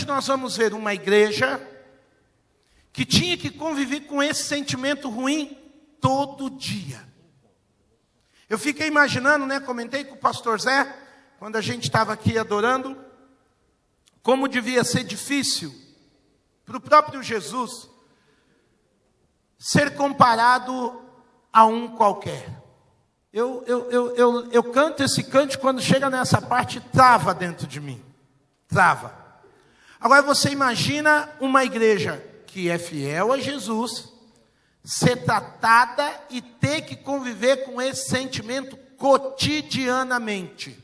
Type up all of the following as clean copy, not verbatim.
adiante nós vamos ver uma igreja que tinha que conviver com esse sentimento ruim todo dia. Eu fiquei imaginando, comentei com o pastor Zé, quando a gente estava aqui adorando, como devia ser difícil para o próprio Jesus ser comparado a um qualquer. Eu canto esse cântico, quando chega nessa parte, trava dentro de mim. Trava. Agora você imagina uma igreja que é fiel a Jesus, ser tratada e ter que conviver com esse sentimento cotidianamente.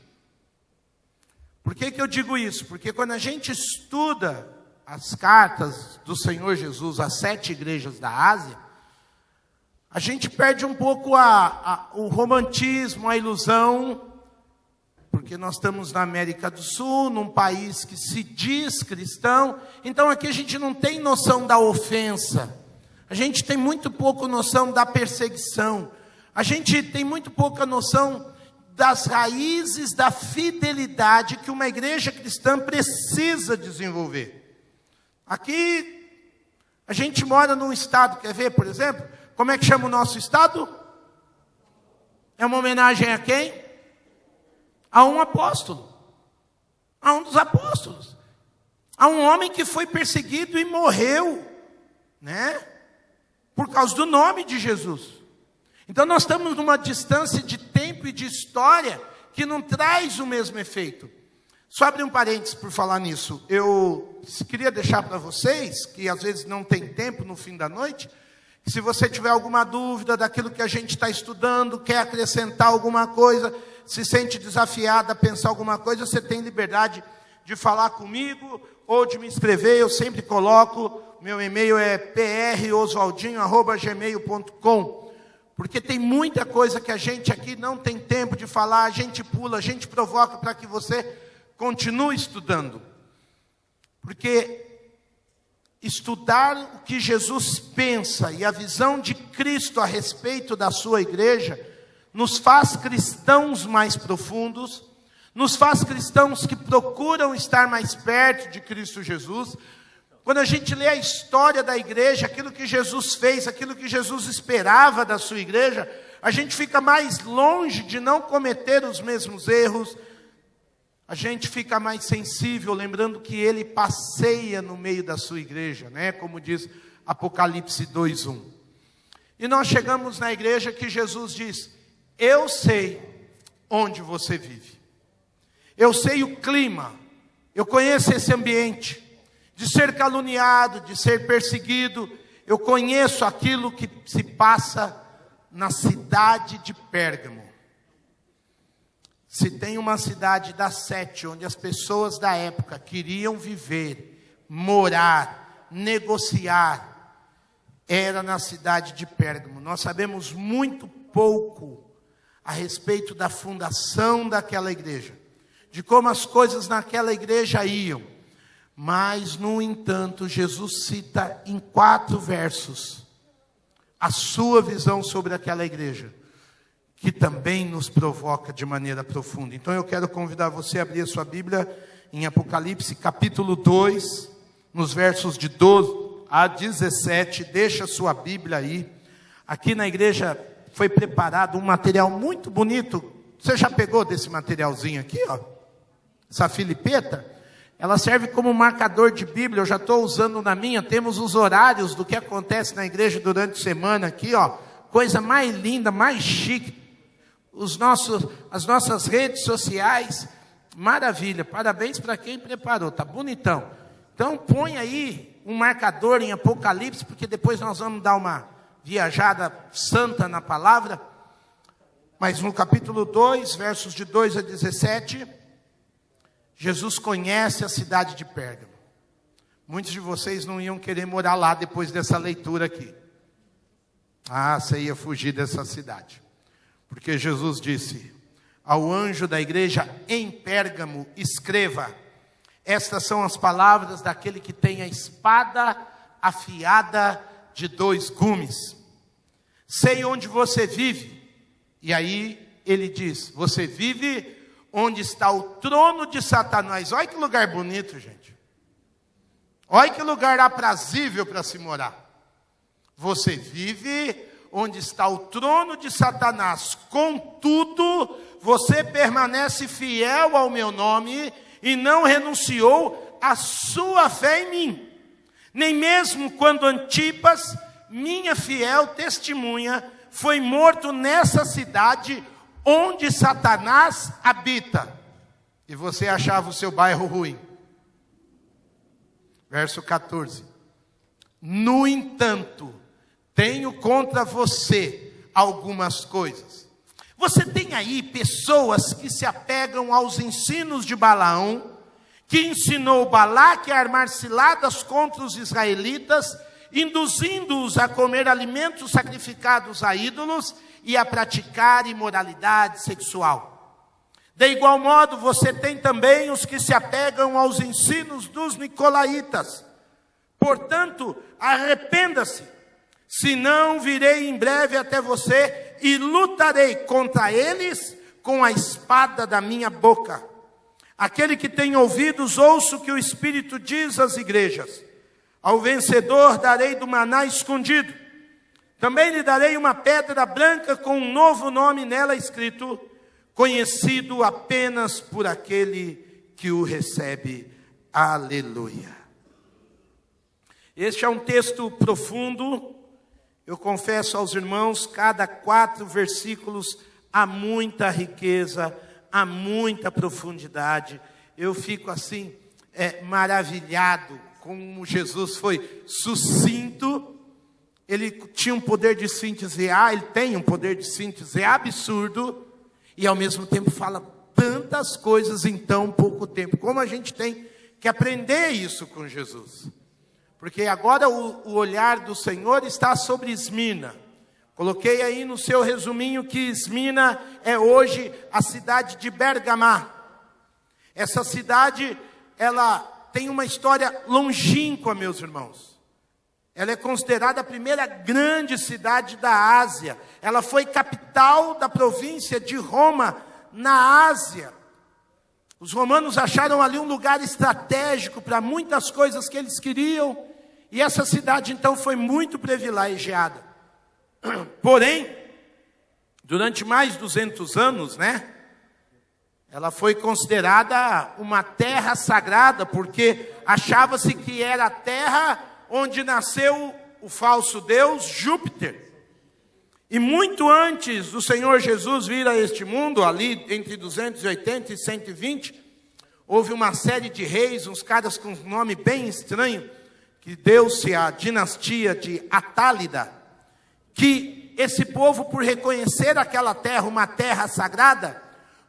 Por que eu digo isso? Porque quando a gente estuda as cartas do Senhor Jesus às 7 igrejas da Ásia, a gente perde um pouco o romantismo, a ilusão, porque nós estamos na América do Sul, num país que se diz cristão, então aqui a gente não tem noção da ofensa, a gente tem muito pouco noção da perseguição, a gente tem muito pouca noção das raízes da fidelidade que uma igreja cristã precisa desenvolver. Aqui, a gente mora num estado, quer ver, por exemplo, como é que chama o nosso estado? É uma homenagem a quem? A um apóstolo, a um dos apóstolos, a um homem que foi perseguido e morreu, por causa do nome de Jesus. Então nós estamos numa distância de tempo e de história que não traz o mesmo efeito. Só abrir um parênteses por falar nisso. Eu queria deixar para vocês, que às vezes não tem tempo no fim da noite, que se você tiver alguma dúvida daquilo que a gente está estudando, quer acrescentar alguma coisa, se sente desafiado a pensar alguma coisa, você tem liberdade de falar comigo ou de me escrever. Eu sempre coloco, meu e-mail é proswaldinho@gmail.com, porque tem muita coisa que a gente aqui não tem tempo de falar, a gente pula, a gente provoca para que você continue estudando. Porque estudar o que Jesus pensa e a visão de Cristo a respeito da sua igreja nos faz cristãos mais profundos, nos faz cristãos que procuram estar mais perto de Cristo Jesus. Quando a gente lê a história da igreja, aquilo que Jesus fez, aquilo que Jesus esperava da sua igreja, a gente fica mais longe de não cometer os mesmos erros, a gente fica mais sensível, lembrando que ele passeia no meio da sua igreja, como diz Apocalipse 2:1. E nós chegamos na igreja que Jesus diz: eu sei onde você vive, eu sei o clima, eu conheço esse ambiente, de ser caluniado, de ser perseguido, eu conheço aquilo que se passa na cidade de Pérgamo. Se tem uma cidade das 7, onde as pessoas da época queriam viver, morar, negociar, era na cidade de Pérgamo. Nós sabemos muito pouco a respeito da fundação daquela igreja, de como as coisas naquela igreja iam. Mas, no entanto, Jesus cita em 4 versos a sua visão sobre aquela igreja, que também nos provoca de maneira profunda. Então eu quero convidar você a abrir a sua Bíblia em Apocalipse capítulo 2, nos versos de 12 a 17, deixa a sua Bíblia aí. Aqui na igreja foi preparado um material muito bonito. Você já pegou desse materialzinho aqui, ó? Essa filipeta, ela serve como marcador de Bíblia. Eu já estou usando na minha. Temos os horários do que acontece na igreja durante a semana aqui, ó. Coisa mais linda, mais chique. As nossas redes sociais, maravilha. Parabéns para quem preparou, tá bonitão. Então põe aí um marcador em Apocalipse, porque depois nós vamos dar uma viajada santa na palavra. Mas no capítulo 2, versos de 2 a 17, Jesus conhece a cidade de Pérgamo. Muitos de vocês não iam querer morar lá depois dessa leitura aqui. Você ia fugir dessa cidade. Porque Jesus disse ao anjo da igreja em Pérgamo: escreva, estas são as palavras daquele que tem a espada afiada de 2 gumes. Sei onde você vive. E aí ele diz: você vive onde está o trono de Satanás. Olha que lugar bonito, gente. Olha que lugar aprazível para se morar. Você vive onde está o trono de Satanás. Contudo, você permanece fiel ao meu nome e não renunciou à sua fé em mim. Nem mesmo quando Antipas, minha fiel testemunha, foi morto nessa cidade onde Satanás habita. E você achava o seu bairro ruim. Verso 14. No entanto, tenho contra você algumas coisas. Você tem aí pessoas que se apegam aos ensinos de Balaão, que ensinou Balaque a armar ciladas contra os israelitas, induzindo-os a comer alimentos sacrificados a ídolos e a praticar imoralidade sexual. De igual modo, você tem também os que se apegam aos ensinos dos nicolaítas. Portanto, arrependa-se, senão virei em breve até você e lutarei contra eles com a espada da minha boca. Aquele que tem ouvidos, ouça o que o Espírito diz às igrejas. Ao vencedor darei do maná escondido. Também lhe darei uma pedra branca com um novo nome nela escrito, conhecido apenas por aquele que o recebe. Aleluia. Este é um texto profundo. Eu confesso aos irmãos, cada 4 versículos há muita riqueza, há muita profundidade. Eu fico assim, maravilhado como Jesus foi sucinto. Ele tinha um poder de síntese, ele tem um poder de síntese absurdo, e ao mesmo tempo fala tantas coisas em tão pouco tempo. Como a gente tem que aprender isso com Jesus. Porque agora o olhar do Senhor está sobre Esmirna. Coloquei aí no seu resuminho que Esmirna é hoje a cidade de Bergamá. Essa cidade, ela tem uma história longínqua, meus irmãos. Ela é considerada a primeira grande cidade da Ásia. Ela foi capital da província de Roma, na Ásia. Os romanos acharam ali um lugar estratégico para muitas coisas que eles queriam. E essa cidade, então, foi muito privilegiada. Porém, durante mais de 200 anos, ela foi considerada uma terra sagrada, porque achava-se que era a terra onde nasceu o falso deus Júpiter. E muito antes do Senhor Jesus vir a este mundo, ali entre 280 e 120, houve uma série de reis, uns caras com um nome bem estranho, que deu-se a dinastia de Atálida, que esse povo, por reconhecer aquela terra, uma terra sagrada,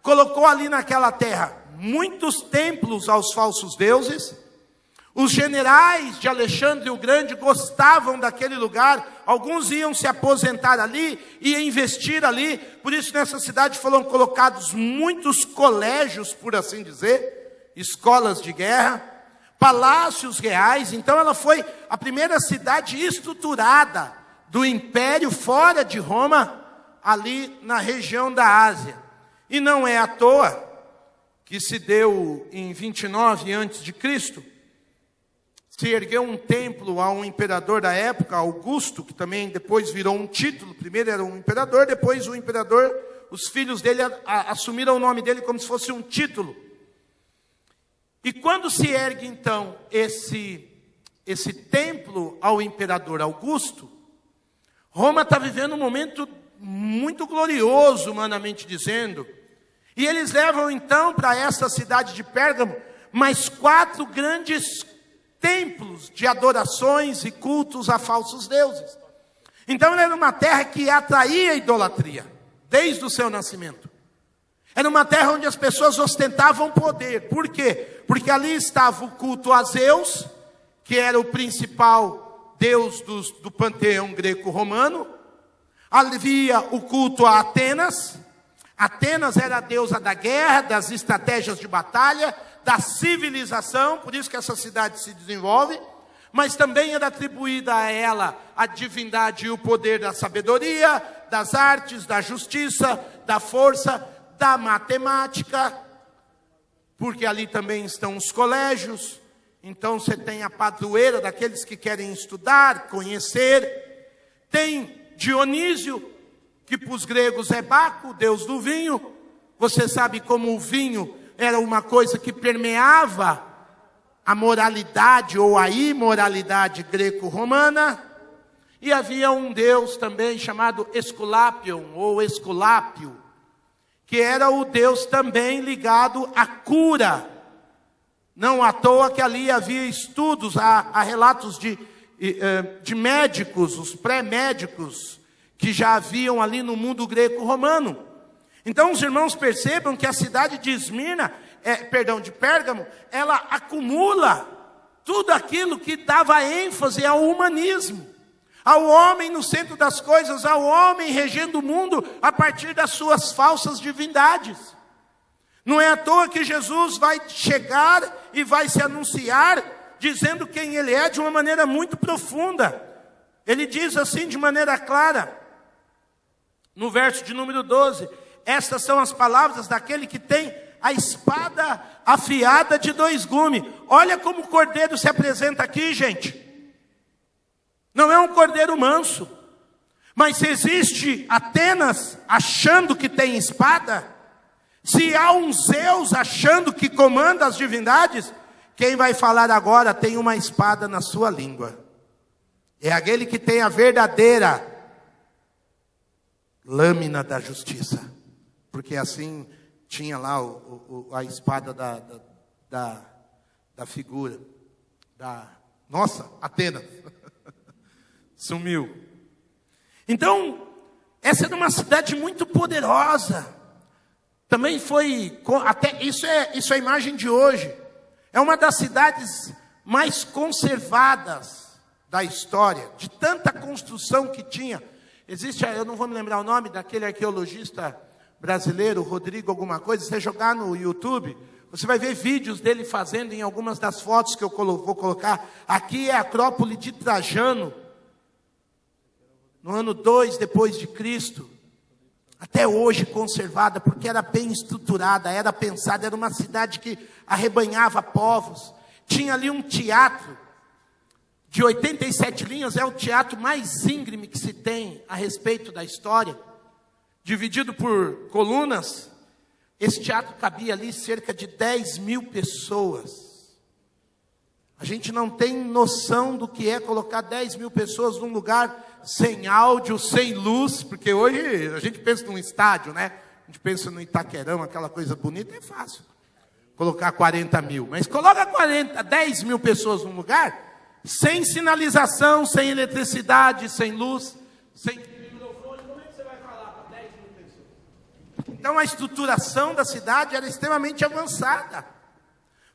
colocou ali naquela terra muitos templos aos falsos deuses. Os generais de Alexandre o Grande gostavam daquele lugar, alguns iam se aposentar ali, iam investir ali, por isso nessa cidade foram colocados muitos colégios, por assim dizer, escolas de guerra, palácios reais. Então ela foi a primeira cidade estruturada do império fora de Roma, ali na região da Ásia. E não é à toa que se deu em 29 a.C., se ergueu um templo a um imperador da época, Augusto, que também depois virou um título. Primeiro era um imperador, depois o imperador, os filhos dele assumiram o nome dele como se fosse um título. E quando se ergue então esse templo ao imperador Augusto, Roma está vivendo um momento muito glorioso, humanamente dizendo. E eles levam então para essa cidade de Pérgamo mais 4 grandes templos de adorações e cultos a falsos deuses. Então era uma terra que atraía a idolatria, desde o seu nascimento. Era uma terra onde as pessoas ostentavam poder. Por quê? Porque ali estava o culto a Zeus, que era o principal deus do panteão greco-romano. Havia o culto a Atenas. Atenas era a deusa da guerra, das estratégias de batalha, da civilização, por isso que essa cidade se desenvolve. Mas também era atribuída a ela a divindade e o poder da sabedoria, das artes, da justiça, da força, da matemática, porque ali também estão os colégios, Então você tem a padroeira daqueles que querem estudar, conhecer. Tem Dionísio, que para os gregos é Baco, deus do vinho. Você sabe como o vinho era uma coisa que permeava a moralidade ou a imoralidade greco-romana. E havia um deus também chamado Esculápion ou Esculápio, que era o deus também ligado à cura. Não à toa que ali havia estudos, há relatos de médicos, os pré-médicos, que já haviam ali no mundo greco-romano. Então os irmãos percebam que a cidade de de Pérgamo, ela acumula tudo aquilo que dava ênfase ao humanismo, ao homem no centro das coisas, ao homem regendo o mundo a partir das suas falsas divindades. Não é à toa que Jesus vai chegar e vai se anunciar dizendo quem ele é de uma maneira muito profunda. Ele diz assim de maneira clara, no verso de número 12, estas são as palavras daquele que tem a espada afiada de 2 gumes. Olha como o cordeiro se apresenta aqui, gente. Não é um cordeiro manso, mas se existe Atenas achando que tem espada, se há um Zeus achando que comanda as divindades, quem vai falar agora tem uma espada na sua língua. É aquele que tem a verdadeira lâmina da justiça. Porque assim tinha lá a espada da figura. Nossa, Atenas. Sumiu. Então, essa era uma cidade muito poderosa. Também foi, até isso é a imagem de hoje. É uma das cidades mais conservadas da história, de tanta construção que tinha. Existe, eu não vou me lembrar o nome daquele arqueologista brasileiro, Rodrigo alguma coisa. Se você jogar no YouTube, você vai ver vídeos dele fazendo em algumas das fotos que eu vou colocar. Aqui é a Acrópole de Trajano, no ano 2 depois de Cristo. Até hoje conservada, porque era bem estruturada, era pensada, era uma cidade que arrebanhava povos. Tinha ali um teatro de 87 linhas, é o teatro mais íngreme que se tem a respeito da história, dividido por colunas. Esse teatro cabia ali cerca de 10.000 pessoas. A gente não tem noção do que é colocar 10.000 pessoas num lugar sem áudio, sem luz, porque hoje a gente pensa num estádio, né? A gente pensa no Itaquerão, aquela coisa bonita, é fácil colocar 40.000, mas coloca 10.000 pessoas num lugar, sem sinalização, sem eletricidade, sem luz, sem microfone, como é que você vai falar para 10.000 pessoas? Então a estruturação da cidade era extremamente avançada.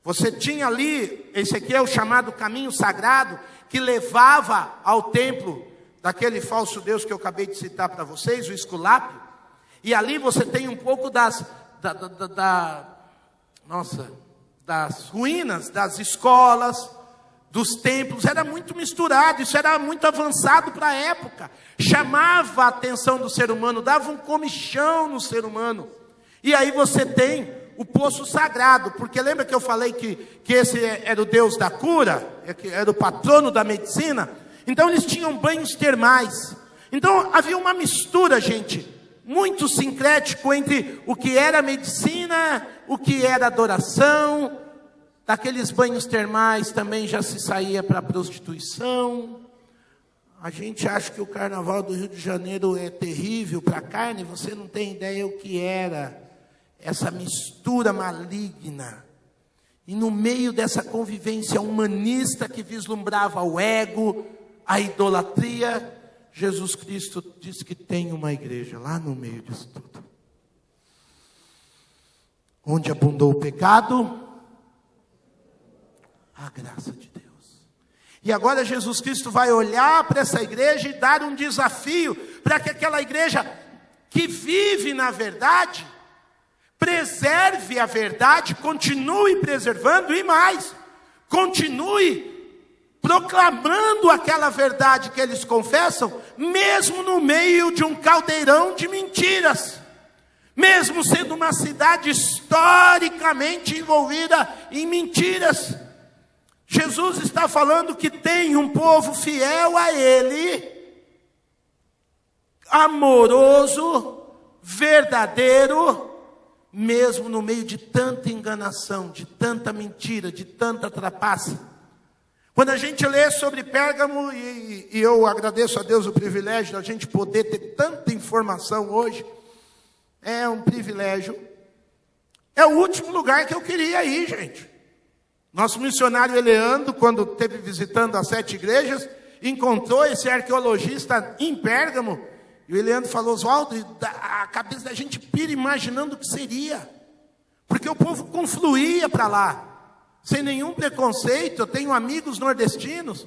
Você tinha ali, esse aqui é o chamado caminho sagrado, que levava ao templo daquele falso deus que eu acabei de citar para vocês, o Esculápio. E ali você tem um pouco das ruínas das escolas, dos templos. Era muito misturado, isso era muito avançado para a época. Chamava a atenção do ser humano, dava um comichão no ser humano. E aí você tem o poço sagrado, porque lembra que eu falei que esse era o deus da cura, era o patrono da medicina? Então eles tinham banhos termais. Então havia uma mistura, gente, muito sincrético entre o que era medicina, o que era adoração. Daqueles banhos termais também já se saía para a prostituição. A gente acha que o carnaval do Rio de Janeiro é terrível para a carne, você não tem ideia o que era essa mistura maligna. E no meio dessa convivência humanista que vislumbrava o ego, a idolatria, Jesus Cristo diz que tem uma igreja lá no meio disso tudo. Onde abundou o pecado, a graça de Deus. E agora Jesus Cristo vai olhar para essa igreja e dar um desafio para que aquela igreja que vive na verdade, preserve a verdade, continue preservando e mais, continue proclamando aquela verdade que eles confessam, mesmo no meio de um caldeirão de mentiras, mesmo sendo uma cidade historicamente envolvida em mentiras. Jesus está falando que tem um povo fiel a Ele, amoroso, verdadeiro, mesmo no meio de tanta enganação, de tanta mentira, de tanta trapaça. Quando a gente lê sobre Pérgamo, e eu agradeço a Deus o privilégio de a gente poder ter tanta informação hoje, é um privilégio. É o último lugar que eu queria ir, gente. Nosso missionário Eleandro, quando esteve visitando as 7 igrejas, encontrou esse arqueologista em Pérgamo, e o Eleandro falou: Oswaldo, a cabeça da gente pira imaginando o que seria, porque o povo confluía para lá, sem nenhum preconceito. Eu tenho amigos nordestinos,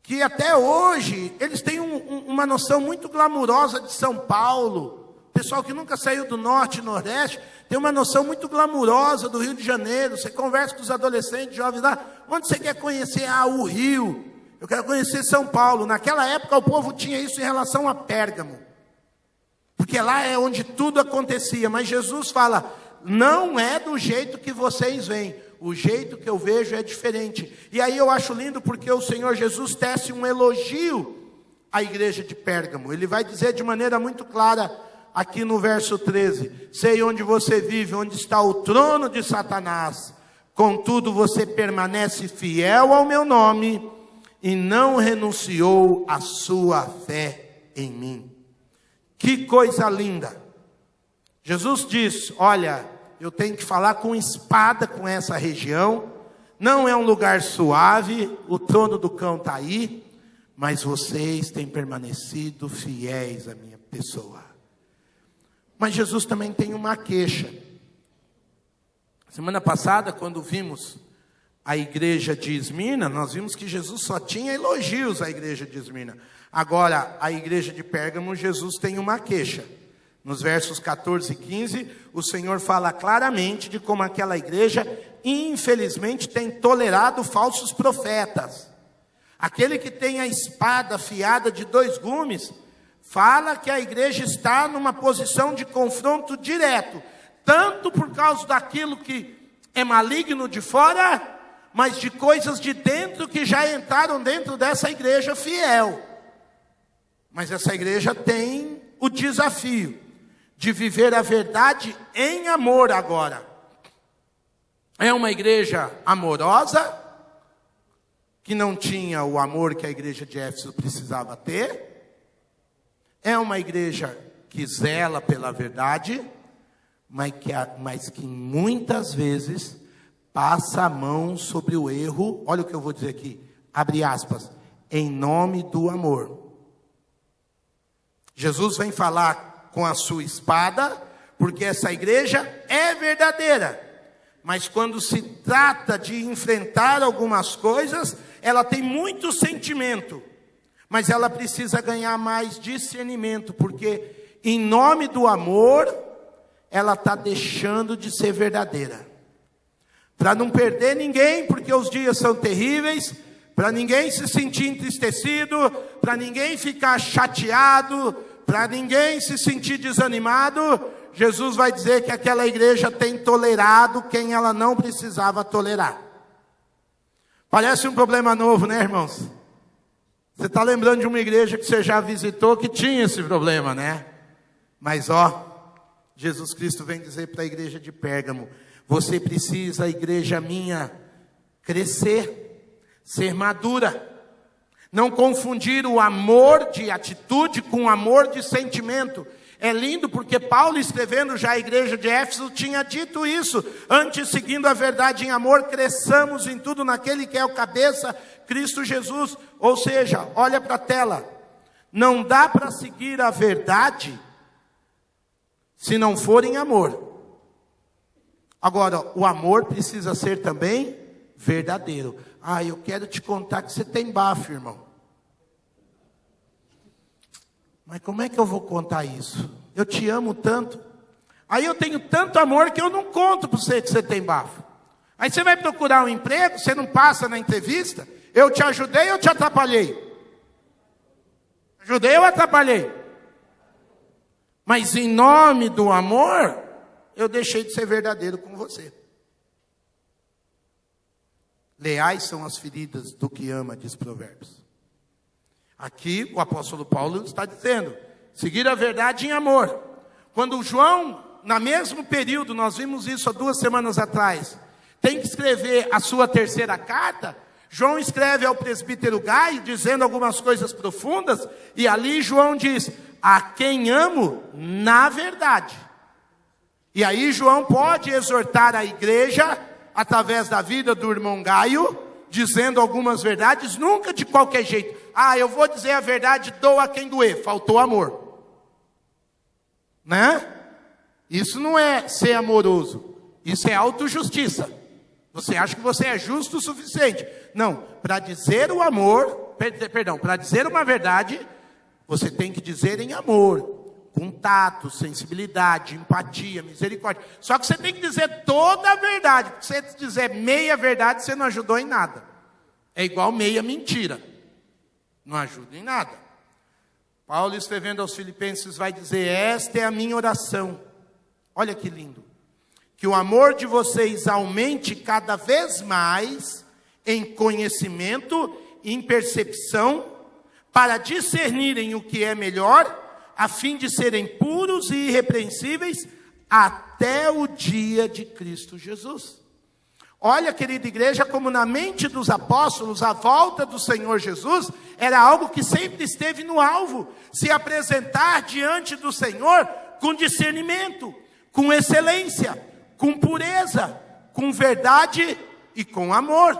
que até hoje, eles têm uma noção muito glamurosa de São Paulo. Pessoal que nunca saiu do norte e nordeste, tem uma noção muito glamurosa do Rio de Janeiro. Você conversa com os adolescentes, jovens lá, onde você quer conhecer? Ah, o Rio. Eu quero conhecer São Paulo. Naquela época o povo tinha isso em relação a Pérgamo, porque lá é onde tudo acontecia. Mas Jesus fala: não é do jeito que vocês veem, o jeito que eu vejo é diferente. E aí eu acho lindo, porque o Senhor Jesus tece um elogio à igreja de Pérgamo. Ele vai dizer de maneira muito clara, aqui no verso 13: sei onde você vive, onde está o trono de Satanás, contudo você permanece fiel ao meu nome, e não renunciou à sua fé em mim. Que coisa linda! Jesus diz: olha, eu tenho que falar com espada com essa região, não é um lugar suave, o trono do cão está aí, mas vocês têm permanecido fiéis à minha pessoa. Mas Jesus também tem uma queixa. Semana passada, quando vimos a igreja de Esmirna, nós vimos que Jesus só tinha elogios à igreja de Esmirna. Agora, a igreja de Pérgamo, Jesus tem uma queixa. Nos versos 14 e 15, o Senhor fala claramente de como aquela igreja, infelizmente, tem tolerado falsos profetas. Aquele que tem a espada afiada de 2 gumes, fala que a igreja está numa posição de confronto direto, tanto por causa daquilo que é maligno de fora, mas de coisas de dentro que já entraram dentro dessa igreja fiel. Mas essa igreja tem o desafio de viver a verdade em amor agora. É uma igreja amorosa, que não tinha o amor que a igreja de Éfeso precisava ter. É uma igreja que zela pela verdade, mas que muitas vezes passa a mão sobre o erro. Olha o que eu vou dizer aqui, abre aspas, em nome do amor. Jesus vem falar com a sua espada, porque essa igreja é verdadeira, mas quando se trata de enfrentar algumas coisas, ela tem muito sentimento, mas ela precisa ganhar mais discernimento, porque em nome do amor, ela está deixando de ser verdadeira. Para não perder ninguém, porque os dias são terríveis, para ninguém se sentir entristecido, para ninguém ficar chateado, para ninguém se sentir desanimado, Jesus vai dizer que aquela igreja tem tolerado quem ela não precisava tolerar. Parece um problema novo, né, irmãos? Você está lembrando de uma igreja que você já visitou que tinha esse problema, né? Mas Jesus Cristo vem dizer para a igreja de Pérgamo: você precisa, igreja minha, crescer, ser madura. Não confundir o amor de atitude com o amor de sentimento. É lindo porque Paulo, escrevendo já a igreja de Éfeso, tinha dito isso: antes, seguindo a verdade em amor, cresçamos em tudo naquele que é o cabeça, Cristo Jesus. Ou seja, olha para a tela, não dá para seguir a verdade se não for em amor. Agora, o amor precisa ser também verdadeiro. Eu quero te contar que você tem bafo, irmão. Mas como é que eu vou contar isso? Eu te amo tanto. Aí eu tenho tanto amor que eu não conto para você que você tem bafo. Aí você vai procurar um emprego, você não passa na entrevista. Eu te ajudei ou te atrapalhei? Ajudei ou atrapalhei? Mas em nome do amor, eu deixei de ser verdadeiro com você. Leais são as feridas do que ama, diz Provérbios. Aqui o apóstolo Paulo está dizendo, seguir a verdade em amor. Quando João, no mesmo período, nós vimos isso há 2 semanas atrás, tem que escrever a sua terceira carta, João escreve ao presbítero Gaio, dizendo algumas coisas profundas, e ali João diz, a quem amo na verdade. E aí João pode exortar a igreja, através da vida do irmão Gaio, dizendo algumas verdades, nunca de qualquer jeito. Eu vou dizer a verdade, doa quem doer, faltou amor. Né? Isso não é ser amoroso, isso é autojustiça. Você acha que você é justo o suficiente. Não, para dizer o amor, para dizer uma verdade, você tem que dizer em amor, com tato, sensibilidade, empatia, misericórdia. Só que você tem que dizer toda a verdade, porque se você dizer meia verdade, você não ajudou em nada. É igual meia mentira, não ajuda em nada. Paulo, escrevendo aos Filipenses, vai dizer, esta é a minha oração. Olha que lindo. Que o amor de vocês aumente cada vez mais em conhecimento, em percepção, para discernirem o que é melhor, a fim de serem puros e irrepreensíveis até o dia de Cristo Jesus. Olha, querida igreja, como na mente dos apóstolos, a volta do Senhor Jesus era algo que sempre esteve no alvo, se apresentar diante do Senhor com discernimento, com excelência, com pureza, com verdade e com amor.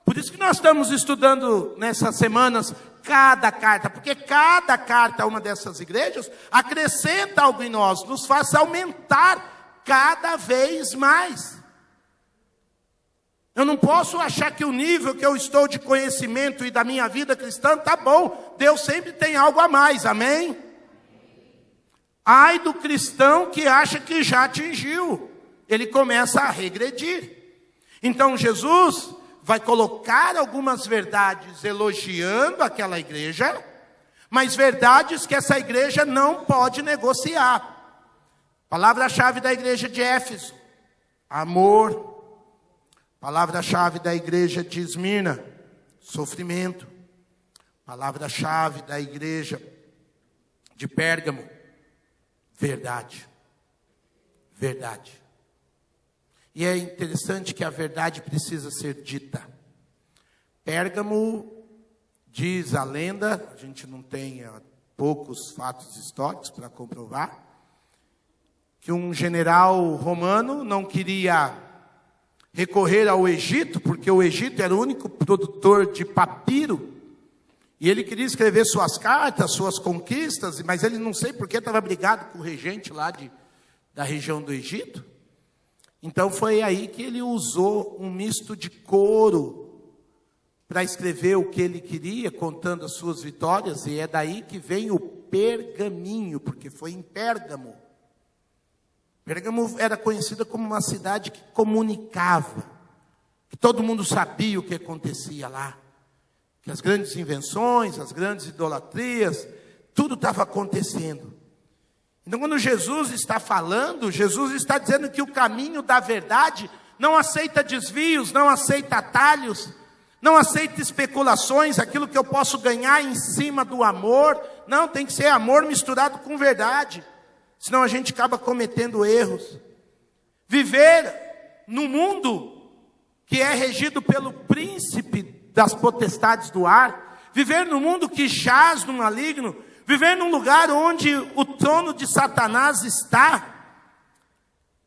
Por isso que nós estamos estudando nessas semanas cada carta, porque cada carta a uma dessas igrejas acrescenta algo em nós, nos faz aumentar cada vez mais. Eu não posso achar que o nível que eu estou de conhecimento e da minha vida cristã está bom. Deus sempre tem algo a mais, amém? Ai do cristão que acha que já atingiu. Ele começa a regredir. Então Jesus vai colocar algumas verdades elogiando aquela igreja, mas verdades que essa igreja não pode negociar. Palavra-chave da igreja de Éfeso, amor. Palavra-chave da igreja de Esmirna, sofrimento. Palavra-chave da igreja de Pérgamo, verdade. Verdade. E é interessante que a verdade precisa ser dita. Pérgamo, diz a lenda, a gente não tem poucos fatos históricos para comprovar, que um general romano não queria recorrer ao Egito, porque o Egito era o único produtor de papiro, e ele queria escrever suas cartas, suas conquistas, mas ele não sei porque estava brigado com o regente lá da região do Egito. Então foi aí que ele usou um misto de couro para escrever o que ele queria, contando as suas vitórias, e é daí que vem o pergaminho, porque foi em Pérgamo. Pérgamo era conhecida como uma cidade que comunicava, que todo mundo sabia o que acontecia lá, que as grandes invenções, as grandes idolatrias, tudo estava acontecendo. Então, quando Jesus está falando, Jesus está dizendo que o caminho da verdade não aceita desvios, não aceita atalhos, não aceita especulações, aquilo que eu posso ganhar em cima do amor. Não, tem que ser amor misturado com verdade, senão a gente acaba cometendo erros. Viver no mundo que é regido pelo príncipe das potestades do ar, viver no mundo que jaz no maligno, viver num lugar onde o trono de Satanás está,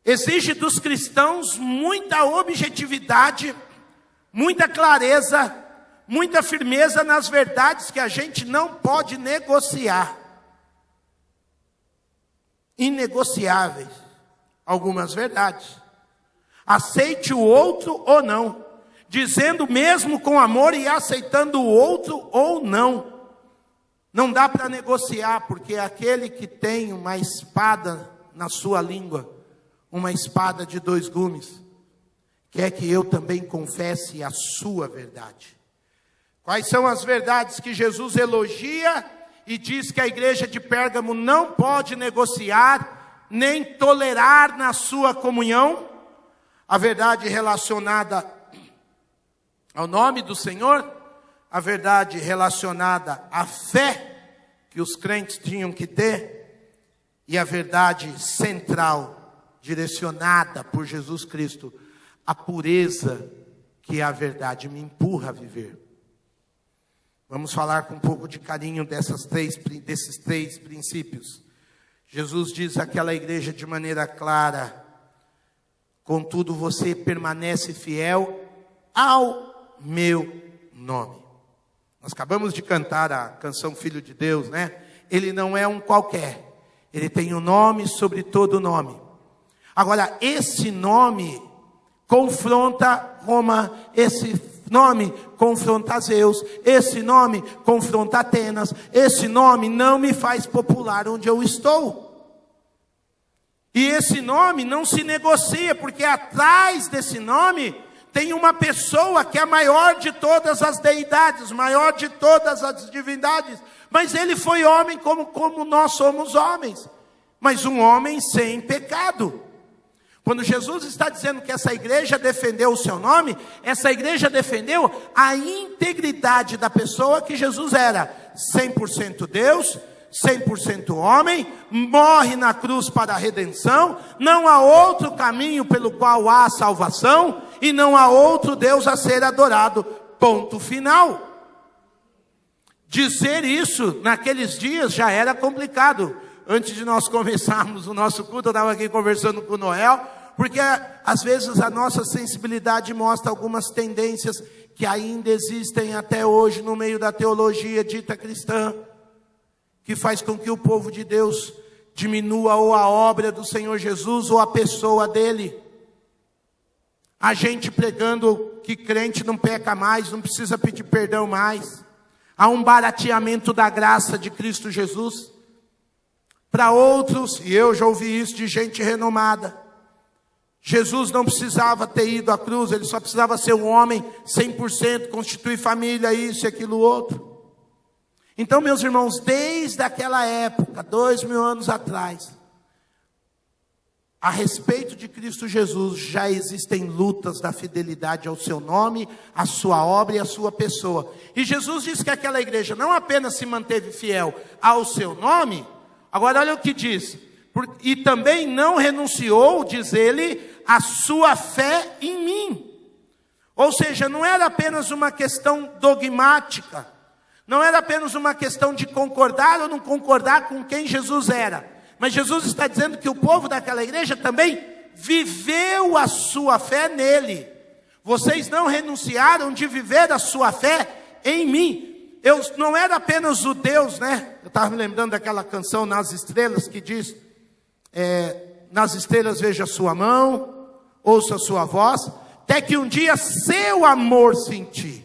exige dos cristãos muita objetividade, muita clareza, muita firmeza nas verdades que a gente não pode negociar. Inegociáveis, algumas verdades. Aceite o outro ou não, dizendo mesmo com amor e aceitando o outro ou não. Não dá para negociar, porque aquele que tem uma espada na sua língua, uma espada de 2 gumes, quer que eu também confesse a sua verdade. Quais são as verdades que Jesus elogia e diz que a igreja de Pérgamo não pode negociar, nem tolerar na sua comunhão? A verdade relacionada ao nome do Senhor, a verdade relacionada à fé que os crentes tinham que ter, e a verdade central, direcionada por Jesus Cristo, a pureza que a verdade me empurra a viver. Vamos falar com um pouco de carinho desses três princípios. Jesus diz àquela igreja de maneira clara: contudo você permanece fiel ao meu nome. Nós acabamos de cantar a canção Filho de Deus, né? Ele não é um qualquer, ele tem um nome sobre todo nome. Agora, esse nome confronta Roma, esse nome confronta Zeus, esse nome confronta Atenas, esse nome não me faz popular onde eu estou. E esse nome não se negocia, porque atrás desse nome tem uma pessoa que é a maior de todas as deidades, maior de todas as divindades, mas ele foi homem como nós somos homens, mas um homem sem pecado. Quando Jesus está dizendo que essa igreja defendeu o seu nome, essa igreja defendeu a integridade da pessoa que Jesus era, 100% Deus, 100% homem, morre na cruz para a redenção, não há outro caminho pelo qual há salvação, e não há outro Deus a ser adorado, ponto final. Dizer isso naqueles dias já era complicado. Antes de nós começarmos o nosso culto, eu estava aqui conversando com o Noel, porque às vezes a nossa sensibilidade mostra algumas tendências que ainda existem até hoje no meio da teologia dita cristã, que faz com que o povo de Deus diminua ou a obra do Senhor Jesus ou a pessoa dele. A gente pregando que crente não peca mais, não precisa pedir perdão mais. Há um barateamento da graça de Cristo Jesus. Para outros, e eu já ouvi isso de gente renomada, Jesus não precisava ter ido à cruz, ele só precisava ser um homem 100%, constituir família, isso e aquilo outro. Então, meus irmãos, desde aquela época, 2000 anos atrás, a respeito de Cristo Jesus, já existem lutas da fidelidade ao seu nome, à sua obra e à sua pessoa. E Jesus disse que aquela igreja não apenas se manteve fiel ao seu nome, agora olha o que diz, e também não renunciou, diz ele, a sua fé em mim. Ou seja, não era apenas uma questão dogmática, não era apenas uma questão de concordar ou não concordar com quem Jesus era, mas Jesus está dizendo que o povo daquela igreja também viveu a sua fé nele. Vocês não renunciaram de viver a sua fé em mim. Eu não era apenas o Deus, né? Eu estava me lembrando daquela canção Nas Estrelas, que diz, nas estrelas vejo a sua mão, ouço a sua voz, até que um dia seu amor senti,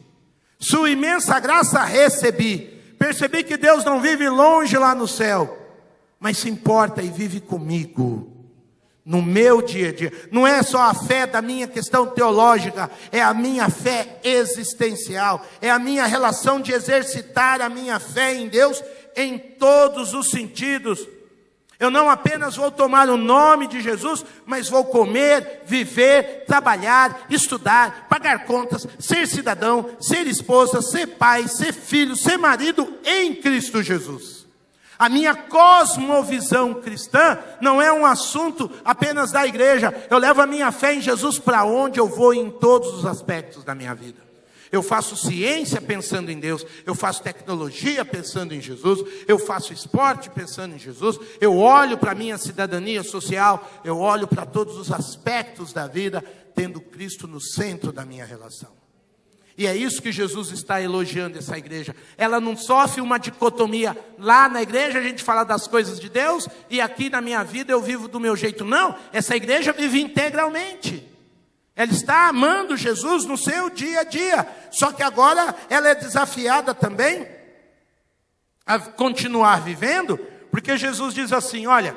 sua imensa graça recebi, percebi que Deus não vive longe lá no céu, mas se importa e vive comigo, no meu dia a dia. Não é só a fé da minha questão teológica, é a minha fé existencial, é a minha relação de exercitar a minha fé em Deus em todos os sentidos. Eu não apenas vou tomar o nome de Jesus, mas vou comer, viver, trabalhar, estudar, pagar contas, ser cidadão, ser esposa, ser pai, ser filho, ser marido em Cristo Jesus. A minha cosmovisão cristã não é um assunto apenas da igreja. Eu levo a minha fé em Jesus para onde eu vou em todos os aspectos da minha vida. Eu faço ciência pensando em Deus, eu faço tecnologia pensando em Jesus, eu faço esporte pensando em Jesus, eu olho para a minha cidadania social, eu olho para todos os aspectos da vida, tendo Cristo no centro da minha relação. E é isso que Jesus está elogiando essa igreja. Ela não sofre uma dicotomia. Lá na igreja a gente fala das coisas de Deus, e aqui na minha vida eu vivo do meu jeito. Não, essa igreja vive integralmente. Ela está amando Jesus no seu dia a dia. Só que agora ela é desafiada também a continuar vivendo, porque Jesus diz assim, olha,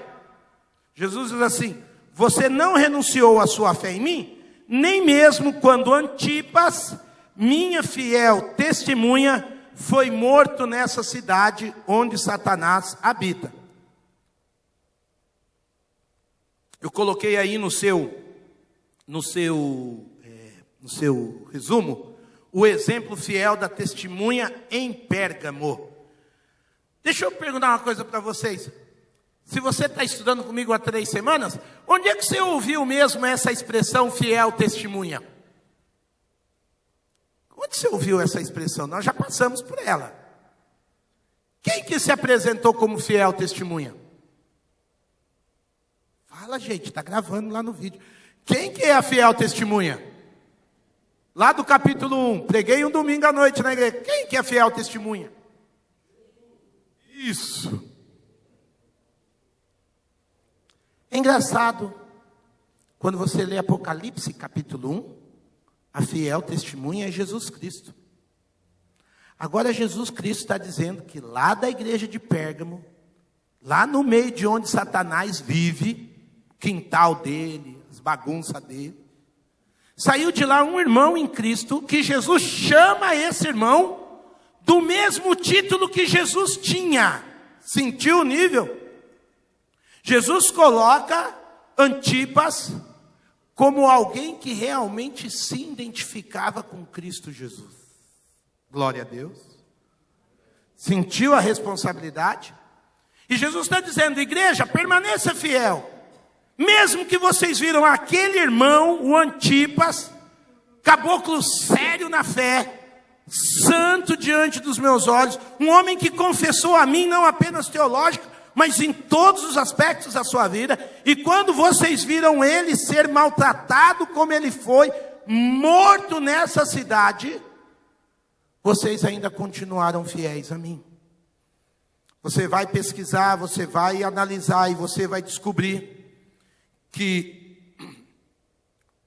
Jesus diz assim, você não renunciou à sua fé em mim, nem mesmo quando Antipas, minha fiel testemunha, foi morto nessa cidade onde Satanás habita. Eu coloquei aí no seu resumo o exemplo fiel da testemunha em Pérgamo. Deixa eu perguntar uma coisa para vocês. Se você está estudando comigo há 3 semanas, onde é que você ouviu mesmo essa expressão fiel testemunha? Onde você ouviu essa expressão? Nós já passamos por ela. Quem que se apresentou como fiel testemunha? Fala, gente, está gravando lá no vídeo. Quem que é a fiel testemunha? Lá do capítulo 1, preguei um domingo à noite na igreja. Quem que é a fiel testemunha? Isso. É engraçado, quando você lê Apocalipse capítulo 1, a fiel testemunha é Jesus Cristo. Agora Jesus Cristo está dizendo que lá da igreja de Pérgamo, lá no meio de onde Satanás vive, quintal dele, as bagunças dele, saiu de lá um irmão em Cristo, que Jesus chama esse irmão do mesmo título que Jesus tinha. Sentiu o nível? Jesus coloca Antipas como alguém que realmente se identificava com Cristo Jesus. Glória a Deus. Sentiu a responsabilidade. E Jesus está dizendo, igreja, permaneça fiel. Mesmo que vocês viram aquele irmão, o Antipas, caboclo sério na fé, santo diante dos meus olhos, um homem que confessou a mim, não apenas teológico, mas em todos os aspectos da sua vida. E quando vocês viram ele ser maltratado como ele foi, morto nessa cidade, vocês ainda continuaram fiéis a mim. Você vai pesquisar, você vai analisar e você vai descobrir que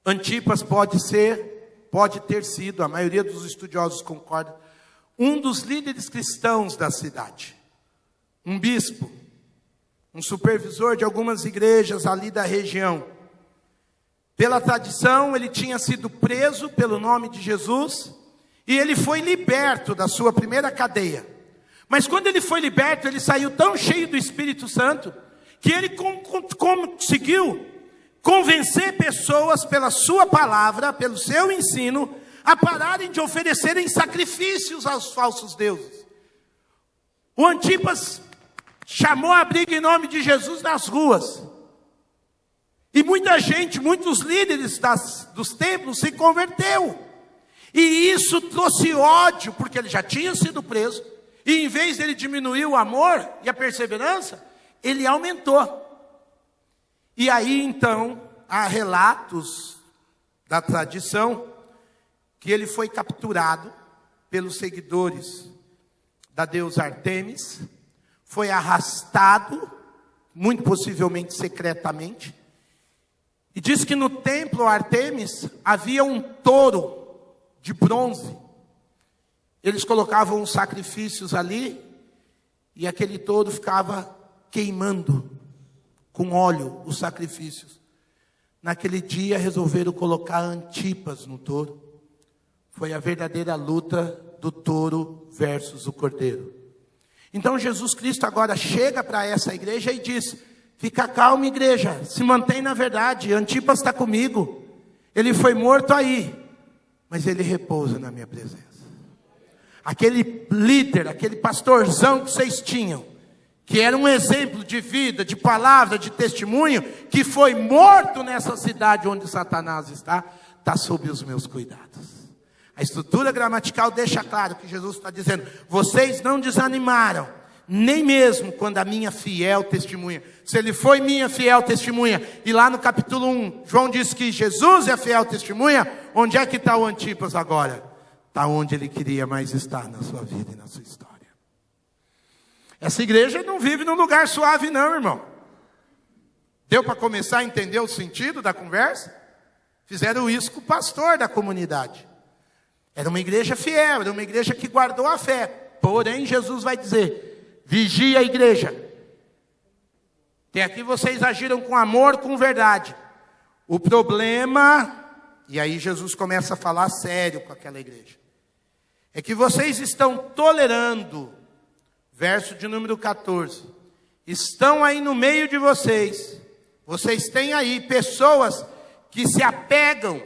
Antipas pode ter sido, a maioria dos estudiosos concorda, um dos líderes cristãos da cidade. Um bispo, um supervisor de algumas igrejas ali da região. Pela tradição, ele tinha sido preso pelo nome de Jesus e ele foi liberto da sua primeira cadeia. Mas quando ele foi liberto, ele saiu tão cheio do Espírito Santo que ele conseguiu convencer pessoas pela sua palavra, pelo seu ensino, a pararem de oferecerem sacrifícios aos falsos deuses. O Antipas chamou a briga em nome de Jesus nas ruas. E muita gente, muitos líderes dos templos se converteu. E isso trouxe ódio, porque ele já tinha sido preso. E em vez dele diminuir o amor e a perseverança, ele aumentou. E aí então, há relatos da tradição que ele foi capturado pelos seguidores da deusa Ártemis, foi arrastado, muito possivelmente secretamente, e diz que no templo Ártemis havia um touro de bronze. Eles colocavam os sacrifícios ali, e aquele touro ficava queimando com óleo os sacrifícios. Naquele dia resolveram colocar Antipas no touro. Foi a verdadeira luta do touro versus o cordeiro. Então Jesus Cristo agora chega para essa igreja e diz: fica calma, igreja, se mantém na verdade, Antipas está comigo. Ele foi morto aí, mas ele repousa na minha presença. Aquele líder, aquele pastorzão que vocês tinham, que era um exemplo de vida, de palavra, de testemunho, que foi morto nessa cidade onde Satanás está sob os meus cuidados. A estrutura gramatical deixa claro que Jesus está dizendo: vocês não desanimaram, nem mesmo quando a minha fiel testemunha. Se ele foi minha fiel testemunha, e lá no capítulo 1, João diz que Jesus é a fiel testemunha, onde é que está o Antipas agora? Está onde ele queria mais estar na sua vida e na sua história. Essa igreja não vive num lugar suave não, irmão. Deu para começar a entender o sentido da conversa? Fizeram isso com o pastor da comunidade. Era uma igreja fiel, era uma igreja que guardou a fé. Porém, Jesus vai dizer: vigia a igreja. Até aqui vocês agiram com amor, com verdade. O problema, e aí Jesus começa a falar sério com aquela igreja, é que vocês estão tolerando, verso de número 14, estão aí no meio de vocês têm aí pessoas que se apegam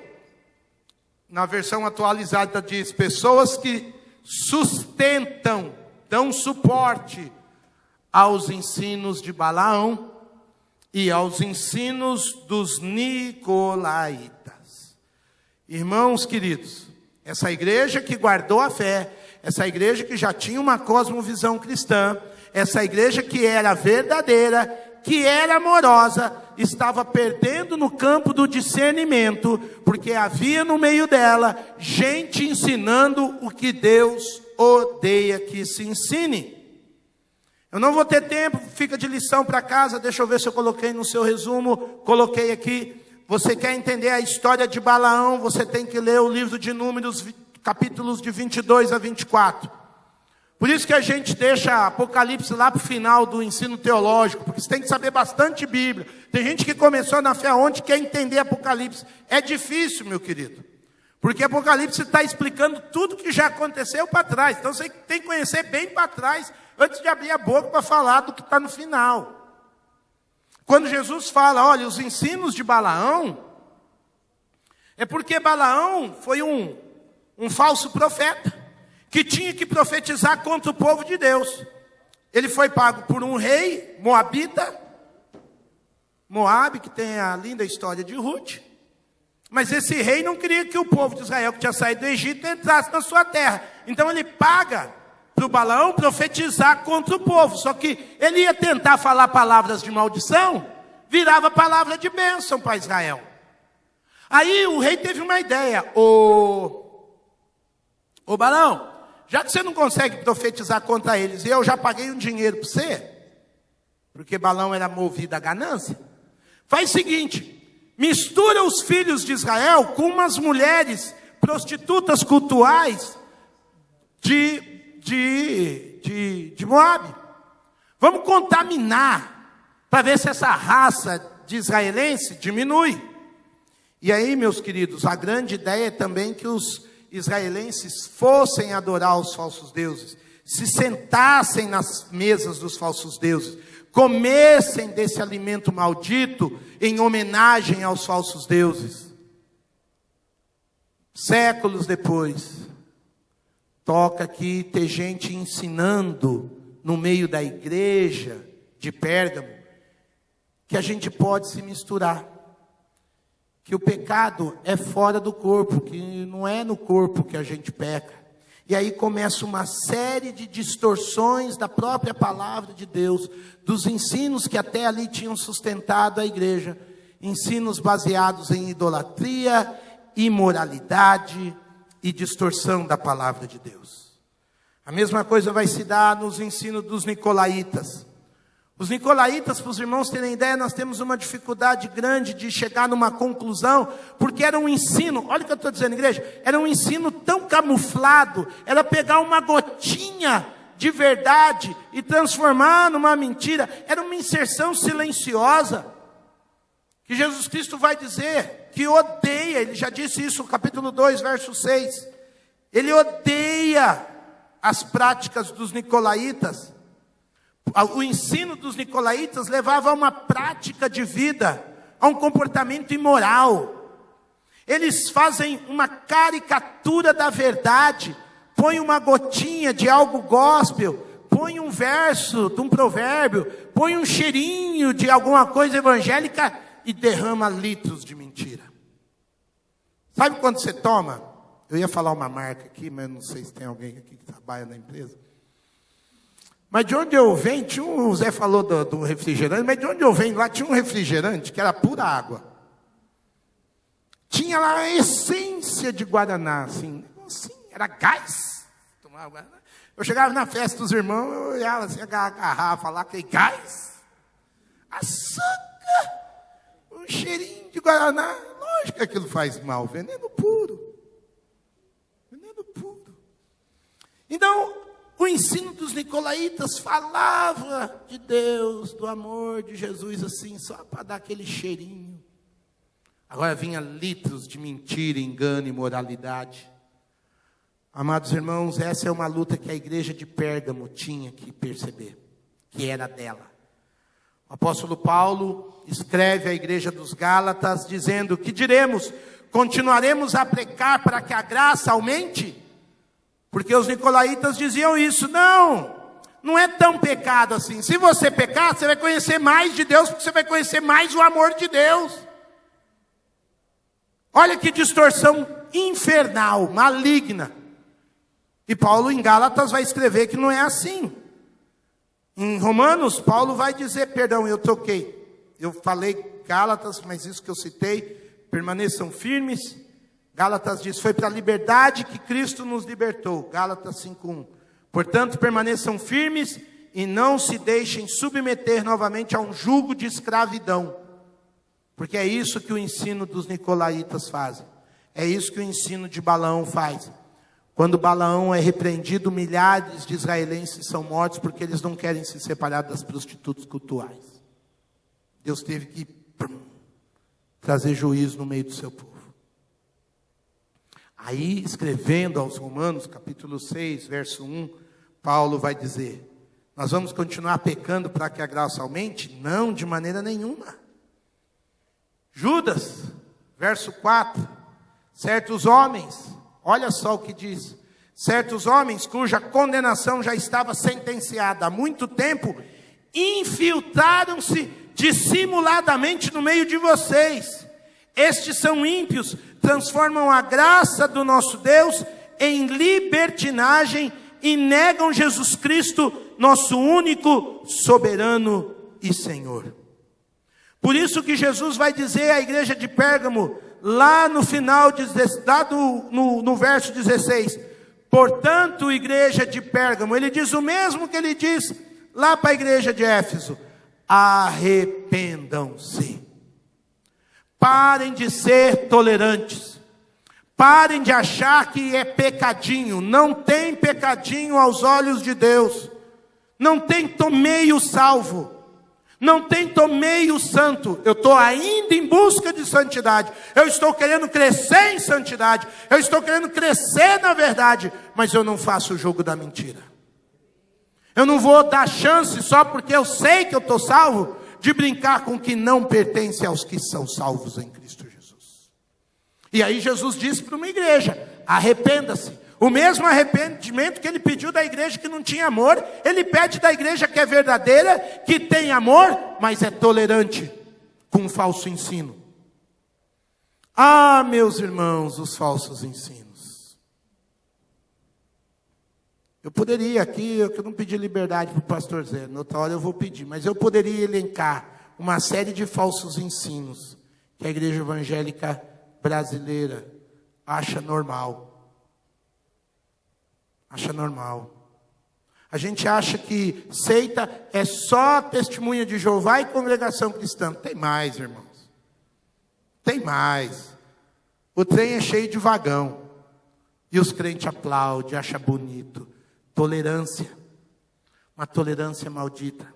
na versão atualizada diz, pessoas que sustentam, dão suporte aos ensinos de Balaão e aos ensinos dos nicolaítas. Irmãos queridos, essa igreja que guardou a fé, essa igreja que já tinha uma cosmovisão cristã, essa igreja que era verdadeira, que era amorosa, estava perdendo no campo do discernimento, porque havia no meio dela gente ensinando o que Deus odeia que se ensine. Eu não vou ter tempo, fica de lição para casa, deixa eu ver se eu coloquei no seu resumo, coloquei aqui. Você quer entender a história de Balaão, você tem que ler o livro de Números, capítulos de 22 a 24. Por isso que a gente deixa Apocalipse lá para o final do ensino teológico, porque você tem que saber bastante Bíblia. Tem gente que começou na fé ontem quer entender Apocalipse. É difícil, meu querido, porque Apocalipse está explicando tudo que já aconteceu para trás. Então você tem que conhecer bem para trás, antes de abrir a boca para falar do que está no final. Quando Jesus fala, olha, os ensinos de Balaão, é porque Balaão foi um falso profeta, que tinha que profetizar contra o povo de Deus. Ele foi pago por um rei moabita, Moabe, que tem a linda história de Ruth. Mas esse rei não queria que o povo de Israel, que tinha saído do Egito, entrasse na sua terra. Então ele paga para o Balaão profetizar contra o povo. Só que ele ia tentar falar palavras de maldição, virava palavra de bênção para Israel. Aí o rei teve uma ideia. Ô Balaão, já que você não consegue profetizar contra eles, e eu já paguei um dinheiro para você, porque Balaão era movido à ganância, faz o seguinte, mistura os filhos de Israel com umas mulheres prostitutas cultuais de Moabe. Vamos contaminar, para ver se essa raça de israelense diminui. E aí, meus queridos, a grande ideia é também que os israelenses fossem adorar os falsos deuses, se sentassem nas mesas dos falsos deuses, comessem desse alimento maldito em homenagem aos falsos deuses. Séculos depois, toca aqui ter gente ensinando no meio da igreja de Pérgamo que a gente pode se misturar, que o pecado é fora do corpo, que não é no corpo que a gente peca. E aí começa uma série de distorções da própria palavra de Deus, dos ensinos que até ali tinham sustentado a igreja, ensinos baseados em idolatria, imoralidade e distorção da palavra de Deus. A mesma coisa vai se dar nos ensinos dos nicolaítas. Os nicolaítas, para os irmãos terem ideia, nós temos uma dificuldade grande de chegar numa conclusão, porque era um ensino, olha o que eu estou dizendo, igreja, era um ensino tão camuflado, era pegar uma gotinha de verdade e transformar numa mentira, era uma inserção silenciosa, que Jesus Cristo vai dizer, que odeia, ele já disse isso no capítulo 2, verso 6, ele odeia as práticas dos nicolaítas. O ensino dos nicolaítas levava a uma prática de vida, a um comportamento imoral. Eles fazem uma caricatura da verdade, põem uma gotinha de algo gospel, põem um verso de um provérbio, põem um cheirinho de alguma coisa evangélica e derrama litros de mentira. Sabe quando você toma? Eu ia falar uma marca aqui, mas não sei se tem alguém aqui que trabalha na empresa. Mas de onde eu venho, o Zé falou do refrigerante, mas de onde eu venho lá tinha um refrigerante que era pura água. Tinha lá a essência de Guaraná, assim, era gás. Eu chegava na festa dos irmãos, eu olhava assim, a garrafa lá, aquele gás, açúcar, um cheirinho de Guaraná. Lógico que aquilo faz mal, veneno puro. Veneno puro. Então, o ensino dos nicolaítas falava de Deus, do amor de Jesus, assim, só para dar aquele cheirinho. Agora vinha litros de mentira, engano e imoralidade. Amados irmãos, essa é uma luta que a igreja de Pérgamo tinha que perceber, que era dela. O apóstolo Paulo escreve à igreja dos Gálatas dizendo: que diremos? Continuaremos a pecar para que a graça aumente? Porque os nicolaítas diziam isso. Não é tão pecado assim. Se você pecar, você vai conhecer mais de Deus, porque você vai conhecer mais o amor de Deus. Olha que distorção infernal, maligna. E Paulo em Gálatas vai escrever que não é assim. Em Romanos, Paulo vai dizer, perdão, eu troquei. Eu falei Gálatas, mas isso que eu citei, permaneçam firmes. Gálatas diz, foi para a liberdade que Cristo nos libertou. Gálatas 5:1. Portanto, permaneçam firmes e não se deixem submeter novamente a um jugo de escravidão. Porque é isso que o ensino dos nicolaítas faz. É isso que o ensino de Balaão faz. Quando Balaão é repreendido, milhares de israelenses são mortos porque eles não querem se separar das prostitutas cultuais. Deus teve que trazer juízo no meio do seu povo. Aí, escrevendo aos Romanos, capítulo 6, verso 1, Paulo vai dizer: nós vamos continuar pecando para que a graça aumente? Não, de maneira nenhuma. Judas, verso 4, certos homens, olha só o que diz: certos homens cuja condenação já estava sentenciada há muito tempo, infiltraram-se dissimuladamente no meio de vocês. Estes são ímpios, transformam a graça do nosso Deus em libertinagem e negam Jesus Cristo, nosso único soberano e Senhor. Por isso que Jesus vai dizer à igreja de Pérgamo, lá no final, no verso 16, portanto, igreja de Pérgamo, ele diz o mesmo que ele diz lá para a igreja de Éfeso: arrependam-se. Parem de ser tolerantes. Parem de achar que é pecadinho. Não tem pecadinho aos olhos de Deus. Não tem tô meio salvo. Não tem tô meio santo. Eu estou ainda em busca de santidade. Eu estou querendo crescer em santidade. Eu estou querendo crescer na verdade. Mas eu não faço o jogo da mentira. Eu não vou dar chance só porque eu sei que eu estou salvo, de brincar com o que não pertence aos que são salvos em Cristo Jesus. E aí Jesus disse para uma igreja: arrependa-se. O mesmo arrependimento que ele pediu da igreja que não tinha amor, ele pede da igreja que é verdadeira, que tem amor, mas é tolerante com o falso ensino. Ah, meus irmãos, os falsos ensinos. Eu poderia aqui, eu não pedi liberdade para o pastor Zé, na outra hora eu vou pedir, mas eu poderia elencar uma série de falsos ensinos que a igreja evangélica brasileira acha normal. Acha normal. A gente acha que seita é só testemunha de Jeová e congregação cristã. Tem mais, irmãos. Tem mais. O trem é cheio de vagão. E os crentes aplaudem, acham bonito. Tolerância. Uma tolerância maldita.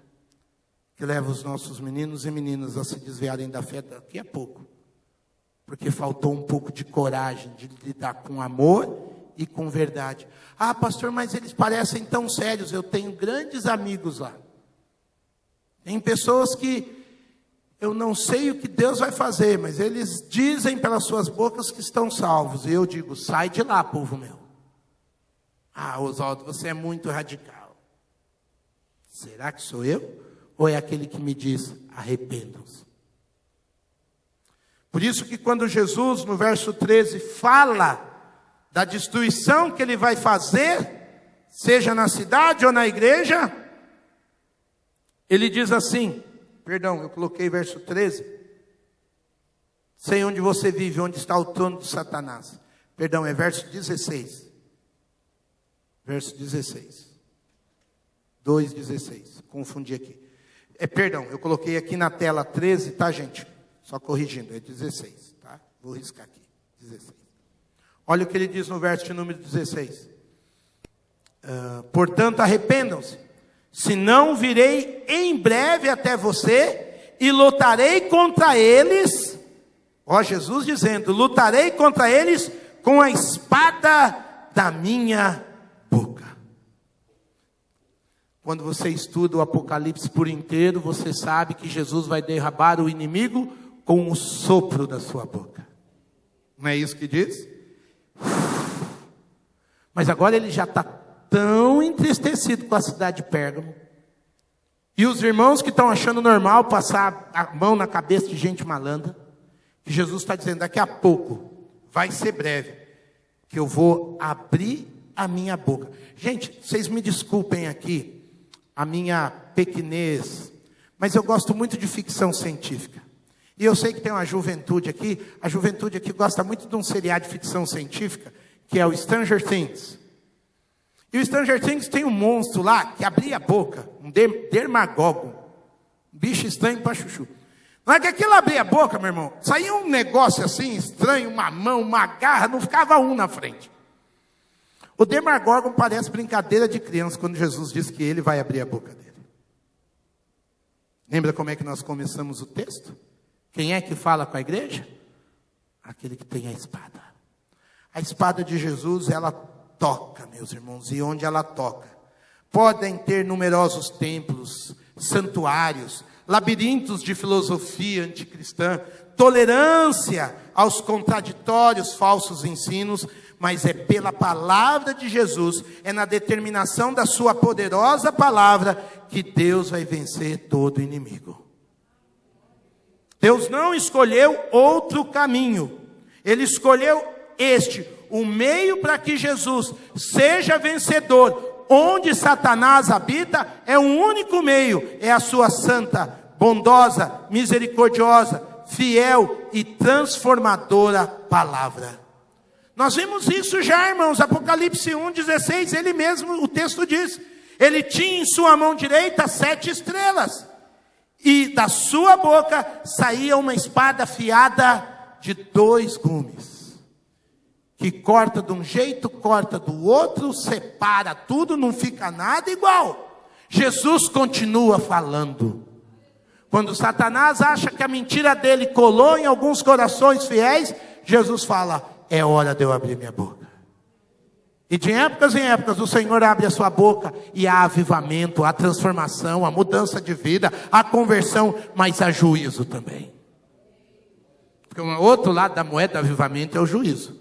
Que leva os nossos meninos e meninas a se desviarem da fé daqui a pouco. Porque faltou um pouco de coragem de lidar com amor e com verdade. Ah, pastor, mas eles parecem tão sérios. Eu tenho grandes amigos lá. Tem pessoas que eu não sei o que Deus vai fazer, mas eles dizem pelas suas bocas que estão salvos. E eu digo: sai de lá, povo meu. Ah, Oswaldo, você é muito radical. Será que sou eu? Ou é aquele que me diz: arrependam-se? Por isso que quando Jesus, no verso 13, fala da destruição que ele vai fazer, seja na cidade ou na igreja, ele diz assim, perdão, eu coloquei verso 13, sei onde você vive, onde está o trono de Satanás. Perdão, é verso 16. Verso 16. 2,16. Confundi aqui. Perdão, eu coloquei aqui na tela 13, tá, gente? Só corrigindo, é 16, tá? Vou riscar aqui, 16. Olha o que ele diz no verso de número 16. Portanto, arrependam-se, senão virei em breve até você e lutarei contra eles. Ó, Jesus dizendo: lutarei contra eles com a espada da minha boca. Quando você estuda o Apocalipse por inteiro, você sabe que Jesus vai derrubar o inimigo com o sopro da sua boca. Não é isso que diz? Mas agora ele já está tão entristecido com a cidade de Pérgamo. E os irmãos que estão achando normal passar a mão na cabeça de gente malandra, que Jesus está dizendo, daqui a pouco, vai ser breve, que eu vou abrir a minha boca. Gente, vocês me desculpem aqui, a minha pequenez, mas eu gosto muito de ficção científica. E eu sei que tem uma juventude aqui, a juventude aqui gosta muito de um seriado de ficção científica, que é o Stranger Things. E o Stranger Things tem um monstro lá, que abria a boca, um Demagorgon, um bicho estranho para chuchu. Não é que aquilo abria a boca, meu irmão, saía um negócio assim, estranho, uma mão, uma garra, não ficava um na frente. O Demagorgon parece brincadeira de criança, quando Jesus diz que ele vai abrir a boca dele. Lembra como é que nós começamos o texto? Quem é que fala com a igreja? Aquele que tem a espada. A espada de Jesus, ela toca, meus irmãos, e onde ela toca? Podem ter numerosos templos, santuários, labirintos de filosofia anticristã, tolerância aos contraditórios, falsos ensinos, mas é pela palavra de Jesus, é na determinação da sua poderosa palavra, que Deus vai vencer todo inimigo. Deus não escolheu outro caminho, Ele escolheu este, o meio para que Jesus seja vencedor. Onde Satanás habita, é um único meio, é a sua santa, bondosa, misericordiosa, fiel e transformadora palavra. Nós vimos isso já, irmãos, Apocalipse 1:16, ele mesmo, o texto diz, ele tinha em sua mão direita 7 estrelas, e da sua boca saía uma espada afiada de 2 gumes, que corta de um jeito, corta do outro, separa tudo, não fica nada igual. Jesus continua falando. Quando Satanás acha que a mentira dele colou em alguns corações fiéis, Jesus fala, é hora de eu abrir minha boca. E de épocas em épocas o Senhor abre a sua boca e há avivamento, há transformação, há mudança de vida, há conversão, mas há juízo também. Porque o outro lado da moeda do avivamento é o juízo,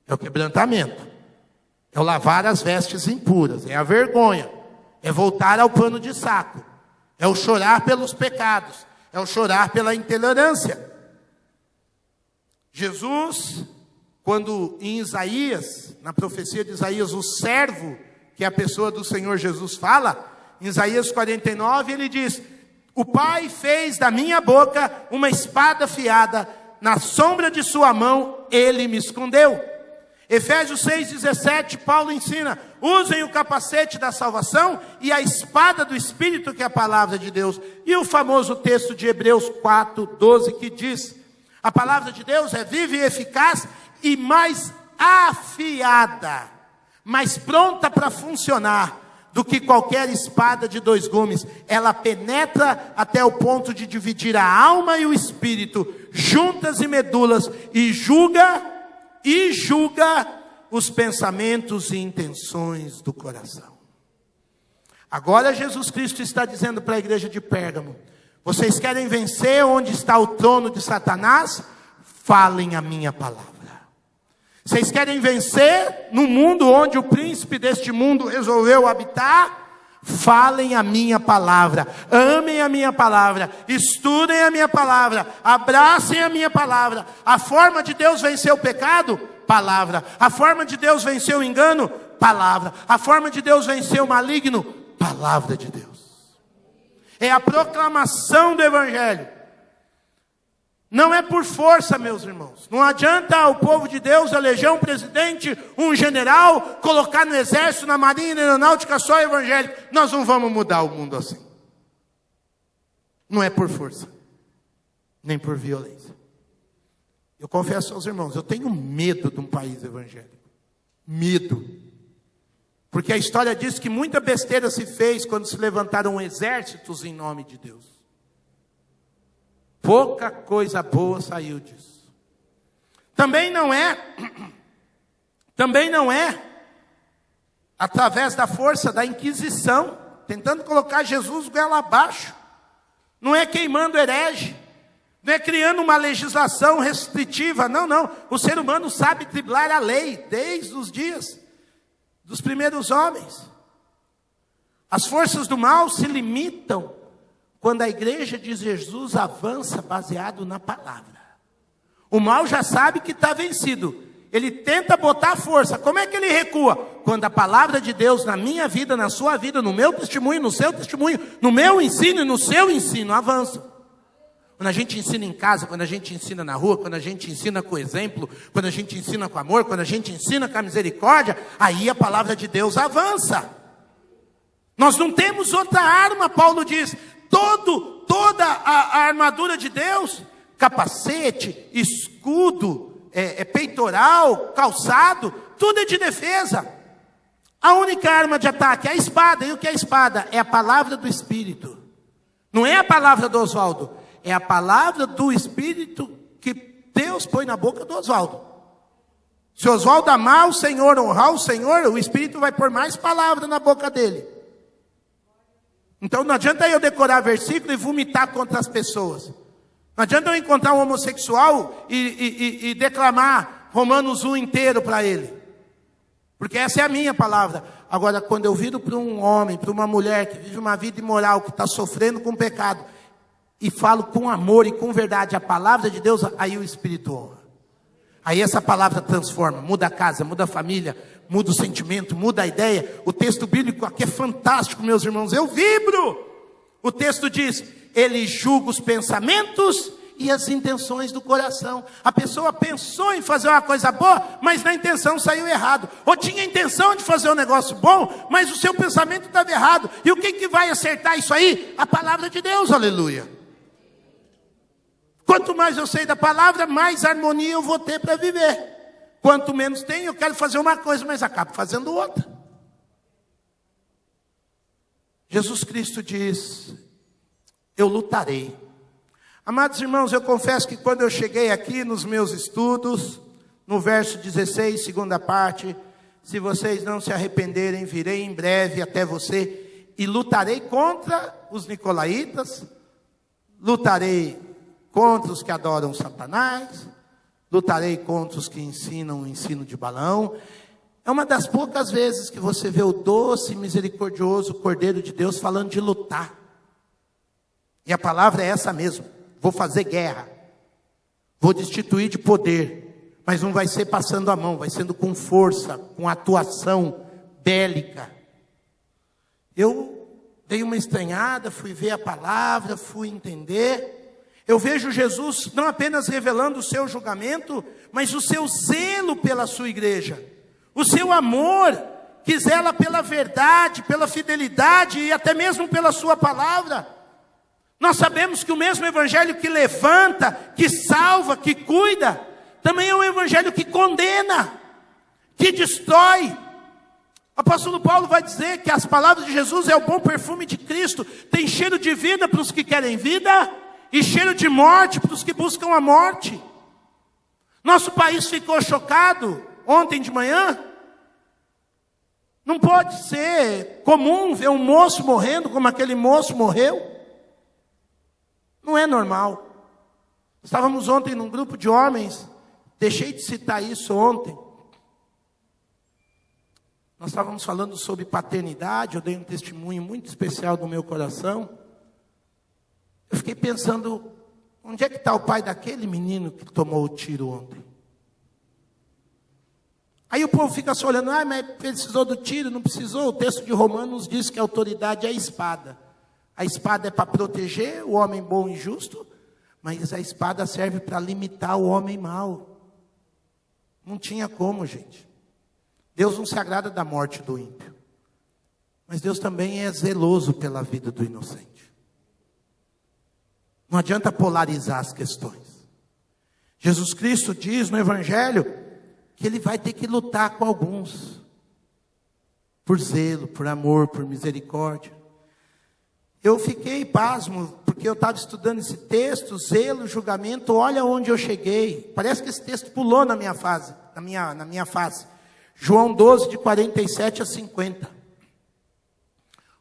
é o quebrantamento, é o lavar as vestes impuras, é a vergonha, é voltar ao pano de saco, é o chorar pelos pecados, é o chorar pela intolerância. Jesus, quando em Isaías, na profecia de Isaías, o servo, que é a pessoa do Senhor Jesus, fala, em Isaías 49, ele diz, o Pai fez da minha boca uma espada afiada, na sombra de sua mão ele me escondeu. Efésios 6,17, Paulo ensina, usem o capacete da salvação e a espada do Espírito, que é a palavra de Deus. E o famoso texto de Hebreus 4:12, que diz, a palavra de Deus é viva e eficaz e mais afiada, mais pronta para funcionar do que qualquer espada de 2 gumes. Ela penetra até o ponto de dividir a alma e o espírito, juntas e medulas, e julga os pensamentos e intenções do coração. Agora Jesus Cristo está dizendo para a igreja de Pérgamo, vocês querem vencer onde está o trono de Satanás? Falem a minha palavra. Vocês querem vencer no mundo onde o príncipe deste mundo resolveu habitar? Falem a minha palavra, amem a minha palavra, estudem a minha palavra, abracem a minha palavra. A forma de Deus vencer o pecado? Palavra. A forma de Deus vencer o engano? Palavra. A forma de Deus vencer o maligno? Palavra de Deus. É a proclamação do Evangelho. Não é por força, meus irmãos. Não adianta o povo de Deus eleger um presidente, um general, colocar no exército, na marinha e na aeronáutica só evangélico. Nós não vamos mudar o mundo assim. Não é por força, nem por violência. Eu confesso aos irmãos, eu tenho medo de um país evangélico. Medo. Porque a história diz que muita besteira se fez quando se levantaram exércitos em nome de Deus. Pouca coisa boa saiu disso. Também não é através da força da Inquisição tentando colocar Jesus goela abaixo. Não é queimando herege, não é criando uma legislação restritiva, não. O ser humano sabe driblar a lei desde os dias dos primeiros homens. As forças do mal se limitam quando a igreja de Jesus avança baseado na palavra. O mal já sabe que está vencido. Ele tenta botar força. Como é que ele recua? Quando a palavra de Deus na minha vida, na sua vida, no meu testemunho, no seu testemunho, no meu ensino e no seu ensino, avança. Quando a gente ensina em casa, quando a gente ensina na rua, quando a gente ensina com exemplo, quando a gente ensina com amor, quando a gente ensina com a misericórdia, aí a palavra de Deus avança. Nós não temos outra arma, Paulo diz. Toda a armadura de Deus, capacete, escudo, peitoral, calçado, tudo é de defesa. A única arma de ataque é a espada. E o que é a espada? É a palavra do Espírito. Não é a palavra do Oswaldo. É a palavra do Espírito que Deus põe na boca do Oswaldo. Se o Oswaldo amar o Senhor, honrar o Senhor, o Espírito vai pôr mais palavra na boca dele. Então não adianta eu decorar versículo e vomitar contra as pessoas. Não adianta eu encontrar um homossexual e declamar Romanos 1 inteiro para ele. Porque essa é a minha palavra. Agora, quando eu viro para um homem, para uma mulher que vive uma vida imoral, que está sofrendo com pecado, e falo com amor e com verdade a palavra de Deus, aí o Espírito honra. Aí essa palavra transforma, muda a casa, muda a família, muda o sentimento, muda a ideia. O texto bíblico aqui é fantástico, meus irmãos, eu vibro. O texto diz, ele julga os pensamentos e as intenções do coração. A pessoa pensou em fazer uma coisa boa, mas na intenção saiu errado. Ou tinha a intenção de fazer um negócio bom, mas o seu pensamento estava errado. E o que vai acertar isso aí? A palavra de Deus, aleluia. Quanto mais eu sei da palavra, mais harmonia eu vou ter para viver. Quanto menos tenho, eu quero fazer uma coisa, mas acabo fazendo outra. Jesus Cristo diz, eu lutarei. Amados irmãos, eu confesso que quando eu cheguei aqui nos meus estudos, no verso 16, segunda parte, se vocês não se arrependerem, virei em breve até você e lutarei contra os nicolaítas, lutarei contra os que adoram Satanás, lutarei contra os que ensinam o ensino de Balaão. É uma das poucas vezes que você vê o doce e misericordioso Cordeiro de Deus falando de lutar. E a palavra é essa mesmo. Vou fazer guerra. Vou destituir de poder. Mas não vai ser passando a mão, vai sendo com força, com atuação bélica. Eu dei uma estranhada, fui ver a palavra, fui entender. Eu vejo Jesus não apenas revelando o seu julgamento, mas o seu zelo pela sua igreja. O seu amor, que zela pela verdade, pela fidelidade e até mesmo pela sua palavra. Nós sabemos que o mesmo evangelho que levanta, que salva, que cuida, também é um evangelho que condena, que destrói. O apóstolo Paulo vai dizer que as palavras de Jesus é o bom perfume de Cristo. Tem cheiro de vida para os que querem vida e cheiro de morte para os que buscam a morte. Nosso país ficou chocado ontem de manhã. Não pode ser comum ver um moço morrendo como aquele moço morreu. Não é normal. Estávamos ontem num grupo de homens, deixei de citar isso ontem. Nós estávamos falando sobre paternidade, eu dei um testemunho muito especial do meu coração. Eu fiquei pensando, onde é que está o pai daquele menino que tomou o tiro ontem? Aí o povo fica só olhando, mas precisou do tiro, não precisou. O texto de Romanos diz que a autoridade é a espada. A espada é para proteger o homem bom e justo, mas a espada serve para limitar o homem mau. Não tinha como, gente. Deus não se agrada da morte do ímpio, mas Deus também é zeloso pela vida do inocente. Não adianta polarizar as questões. Jesus Cristo diz no Evangelho que Ele vai ter que lutar com alguns, por zelo, por amor, por misericórdia. Eu fiquei pasmo, porque eu estava estudando esse texto, zelo, julgamento, olha onde eu cheguei. Parece que esse texto pulou na minha face. João 12, de 47 a 50.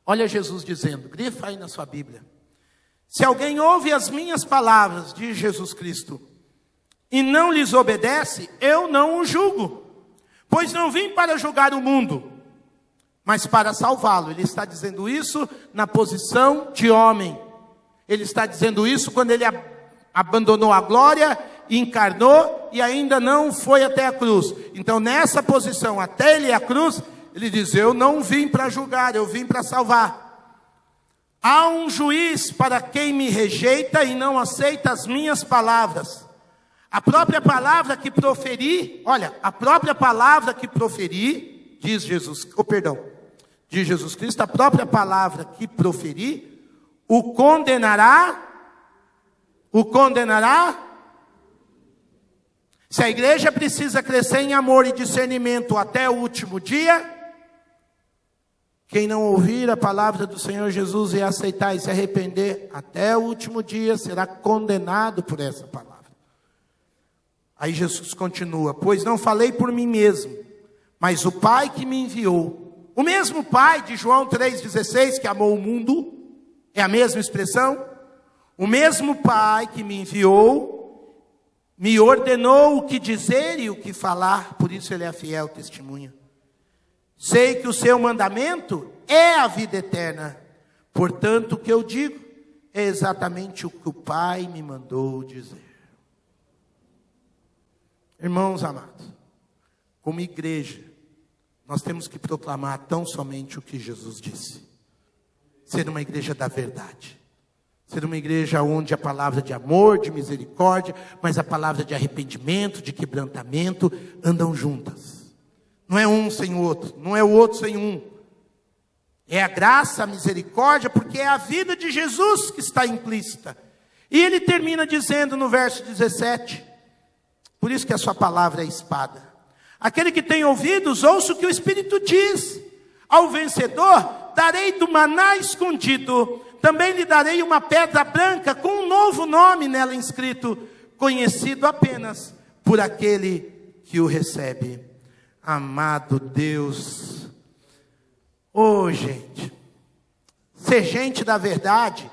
Olha Jesus dizendo, grifa aí na sua Bíblia. Se alguém ouve as minhas palavras, diz Jesus Cristo, e não lhes obedece, eu não o julgo. Pois não vim para julgar o mundo, mas para salvá-lo. Ele está dizendo isso na posição de homem. Ele está dizendo isso quando ele abandonou a glória, encarnou e ainda não foi até a cruz. Então nessa posição, até ele ir à cruz, ele diz, eu não vim para julgar, eu vim para salvar. Há um juiz para quem me rejeita e não aceita as minhas palavras. A própria palavra que proferi, olha, a própria palavra que proferi, diz Jesus Cristo, a própria palavra que proferi, o condenará. Se a igreja precisa crescer em amor e discernimento até o último dia, quem não ouvir a palavra do Senhor Jesus e aceitar e se arrepender até o último dia, será condenado por essa palavra. Aí Jesus continua, pois não falei por mim mesmo, mas o Pai que me enviou. O mesmo Pai de João 3,16, que amou o mundo, é a mesma expressão. O mesmo Pai que me enviou, me ordenou o que dizer e o que falar, por isso ele é fiel testemunha. Sei que o seu mandamento é a vida eterna, portanto o que eu digo é exatamente o que o Pai me mandou dizer. Irmãos amados, como igreja, nós temos que proclamar tão somente o que Jesus disse. Ser uma igreja da verdade. Ser uma igreja onde a palavra de amor, de misericórdia, mas a palavra de arrependimento, de quebrantamento, andam juntas. Não é um sem o outro, não é o outro sem um. É a graça, a misericórdia, porque é a vida de Jesus que está implícita. E ele termina dizendo no verso 17, por isso que a sua palavra é espada. Aquele que tem ouvidos, ouça o que o Espírito diz. Ao vencedor, darei do maná escondido. Também lhe darei uma pedra branca com um novo nome nela inscrito, conhecido apenas por aquele que o recebe. Amado Deus. Gente, ser gente da verdade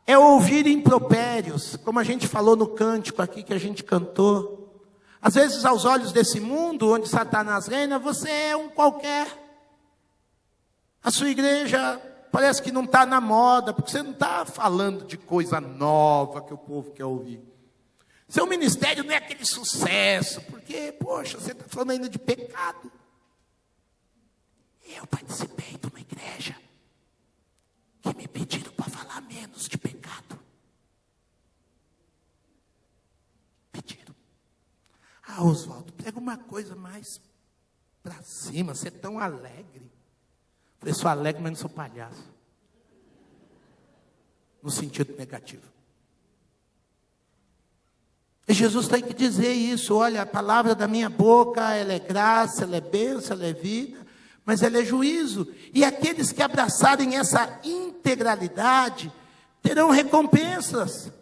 é ouvir impropérios, como a gente falou no cântico aqui que a gente cantou. Às vezes, aos olhos desse mundo, onde Satanás reina, você é um qualquer. A sua igreja parece que não está na moda, porque você não está falando de coisa nova que o povo quer ouvir. Seu ministério não é aquele sucesso, porque, poxa, você está falando ainda de pecado. Eu participei de uma igreja que me pediram para falar menos de pecado. Pediram. Oswaldo, pega uma coisa mais para cima, você é tão alegre. Eu falei, sou alegre, mas não sou palhaço. No sentido negativo. E Jesus tem que dizer isso, olha, a palavra da minha boca, ela é graça, ela é bênção, ela é vida, mas ela é juízo. E aqueles que abraçarem essa integralidade, terão recompensas.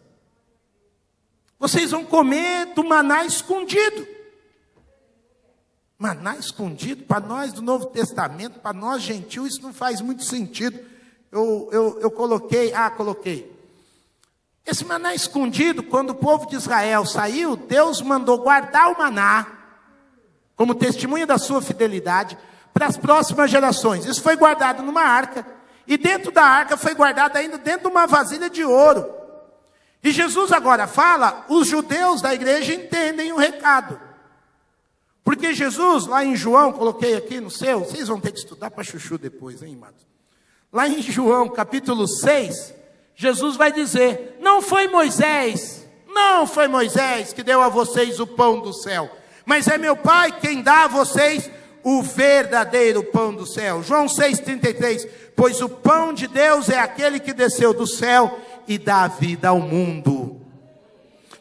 Vocês vão comer do maná escondido. Maná escondido, para nós do Novo Testamento, para nós gentios, isso não faz muito sentido. Eu coloquei. Esse maná escondido, quando o povo de Israel saiu, Deus mandou guardar o maná, como testemunha da sua fidelidade, para as próximas gerações. Isso foi guardado numa arca, e dentro da arca foi guardado ainda dentro de uma vasilha de ouro. E Jesus agora fala, os judeus da igreja entendem o recado. Porque Jesus, lá em João, coloquei aqui no seu, vocês vão ter que estudar para chuchu depois, hein, amados? Lá em João, capítulo 6, Jesus vai dizer, não foi Moisés que deu a vocês o pão do céu, mas é meu Pai quem dá a vocês o verdadeiro pão do céu. João 6,33, pois o pão de Deus é aquele que desceu do céu e dá vida ao mundo.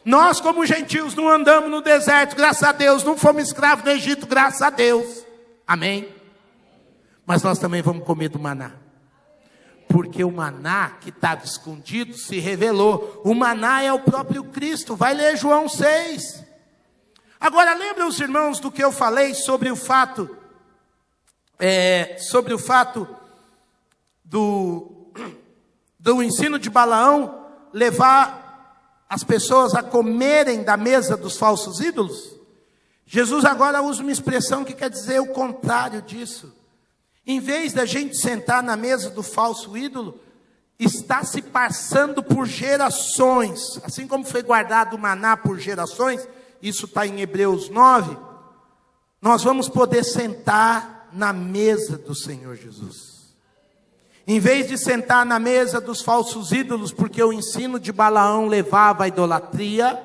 Nós, como gentios, não andamos no deserto, graças a Deus, não fomos escravos no Egito, graças a Deus, amém? Mas nós também vamos comer do maná, porque o maná que estava escondido se revelou. O maná é o próprio Cristo. Vai ler João 6. Agora, lembra os irmãos do que eu falei sobre o fato do ensino de Balaão levar as pessoas a comerem da mesa dos falsos ídolos, Jesus agora usa uma expressão que quer dizer o contrário disso. Em vez da gente sentar na mesa do falso ídolo, está se passando por gerações, assim como foi guardado o maná por gerações, isso está em Hebreus 9, nós vamos poder sentar na mesa do Senhor Jesus. Em vez de sentar na mesa dos falsos ídolos, porque o ensino de Balaão levava à idolatria,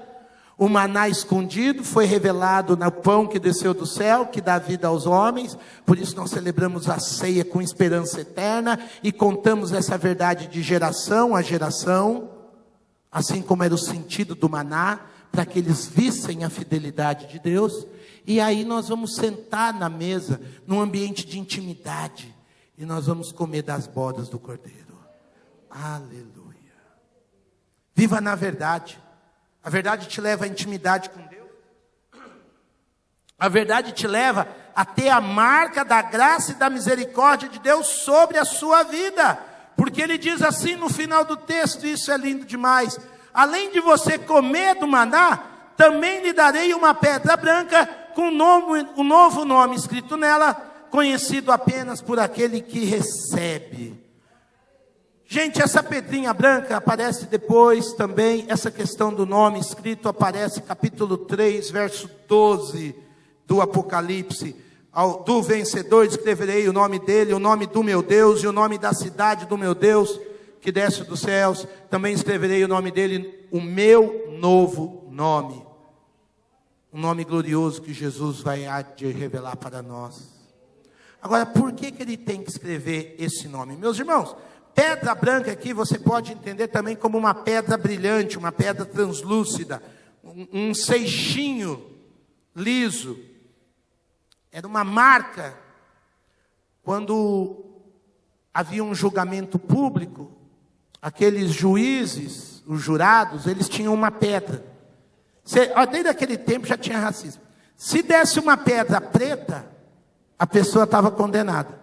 o maná escondido foi revelado no pão que desceu do céu, que dá vida aos homens. Por isso nós celebramos a ceia com esperança eterna e contamos essa verdade de geração a geração, assim como era o sentido do maná, para que eles vissem a fidelidade de Deus. E aí nós vamos sentar na mesa, num ambiente de intimidade, e nós vamos comer das bodas do Cordeiro. Aleluia. Viva na verdade. A verdade te leva à intimidade com Deus. A verdade te leva a ter a marca da graça e da misericórdia de Deus sobre a sua vida. Porque ele diz assim no final do texto, e isso é lindo demais: além de você comer do maná, também lhe darei uma pedra branca com um novo nome escrito nela, conhecido apenas por aquele que recebe. Gente, essa pedrinha branca aparece depois também, essa questão do nome escrito aparece capítulo 3, verso 12 do Apocalipse. Do vencedor escreverei o nome dele, o nome do meu Deus e o nome da cidade do meu Deus, que desce dos céus. Também escreverei o nome dele, o meu novo nome. Um nome glorioso que Jesus vai de revelar para nós. Agora, por que ele tem que escrever esse nome? Meus irmãos, pedra branca aqui você pode entender também como uma pedra brilhante, uma pedra translúcida, um seixinho liso. Era uma marca. Quando havia um julgamento público, aqueles juízes, os jurados, eles tinham uma pedra. Desde aquele tempo já tinha racismo. Se desse uma pedra preta, a pessoa estava condenada.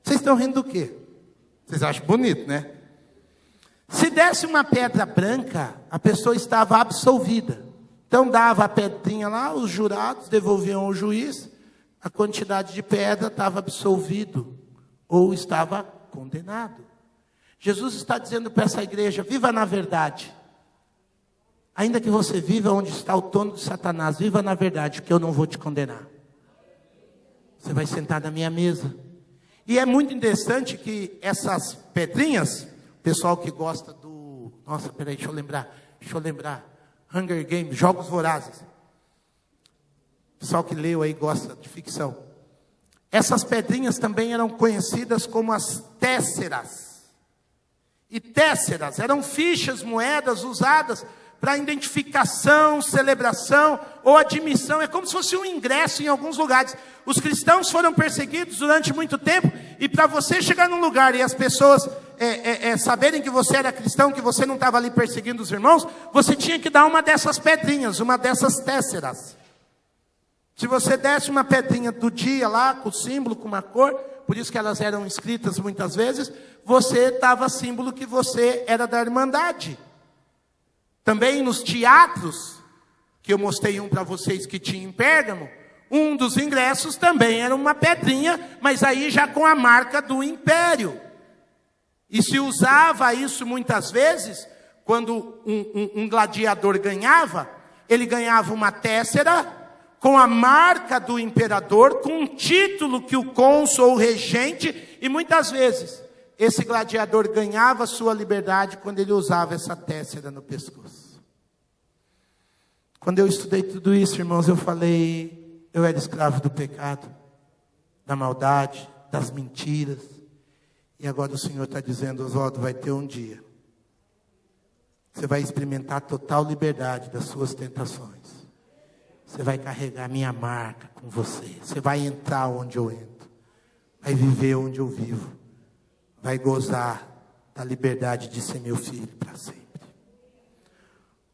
Vocês estão rindo do quê? Vocês acham bonito, né? Se desse uma pedra branca, a pessoa estava absolvida. Então dava a pedrinha lá, os jurados devolviam ao juiz, a quantidade de pedra, estava absolvido ou estava condenado. Jesus está dizendo para essa igreja: viva na verdade. Ainda que você viva onde está o trono de Satanás, viva na verdade, porque eu não vou te condenar. Você vai sentar na minha mesa. E é muito interessante que essas pedrinhas, o pessoal que gosta do... Nossa, peraí, deixa eu lembrar. Hunger Games, Jogos Vorazes. O pessoal que leu aí gosta de ficção. Essas pedrinhas também eram conhecidas como as tesseras. E tesseras eram fichas, moedas usadas para identificação, celebração ou admissão. É como se fosse um ingresso em alguns lugares. Os cristãos foram perseguidos durante muito tempo, e para você chegar num lugar e as pessoas saberem que você era cristão, que você não estava ali perseguindo os irmãos, você tinha que dar uma dessas pedrinhas, uma dessas tesseras. Se você desse uma pedrinha do dia lá, com o símbolo, com uma cor, por isso que elas eram escritas muitas vezes, você dava símbolo que você era da Irmandade. Também nos teatros, que eu mostrei um para vocês que tinha em Pérgamo, um dos ingressos também era uma pedrinha, mas aí já com a marca do império. E se usava isso muitas vezes, quando um gladiador ganhava, ele ganhava uma téssera com a marca do imperador, com um título que o cônsul ou o regente, e muitas vezes esse gladiador ganhava sua liberdade quando ele usava essa téssera no pescoço. Quando eu estudei tudo isso, irmãos, eu falei, eu era escravo do pecado, da maldade, das mentiras. E agora o Senhor está dizendo: Oswaldo, vai ter um dia. Você vai experimentar total liberdade das suas tentações. Você vai carregar minha marca com você. Você vai entrar onde eu entro. Vai viver onde eu vivo. Vai gozar da liberdade de ser meu filho para sempre.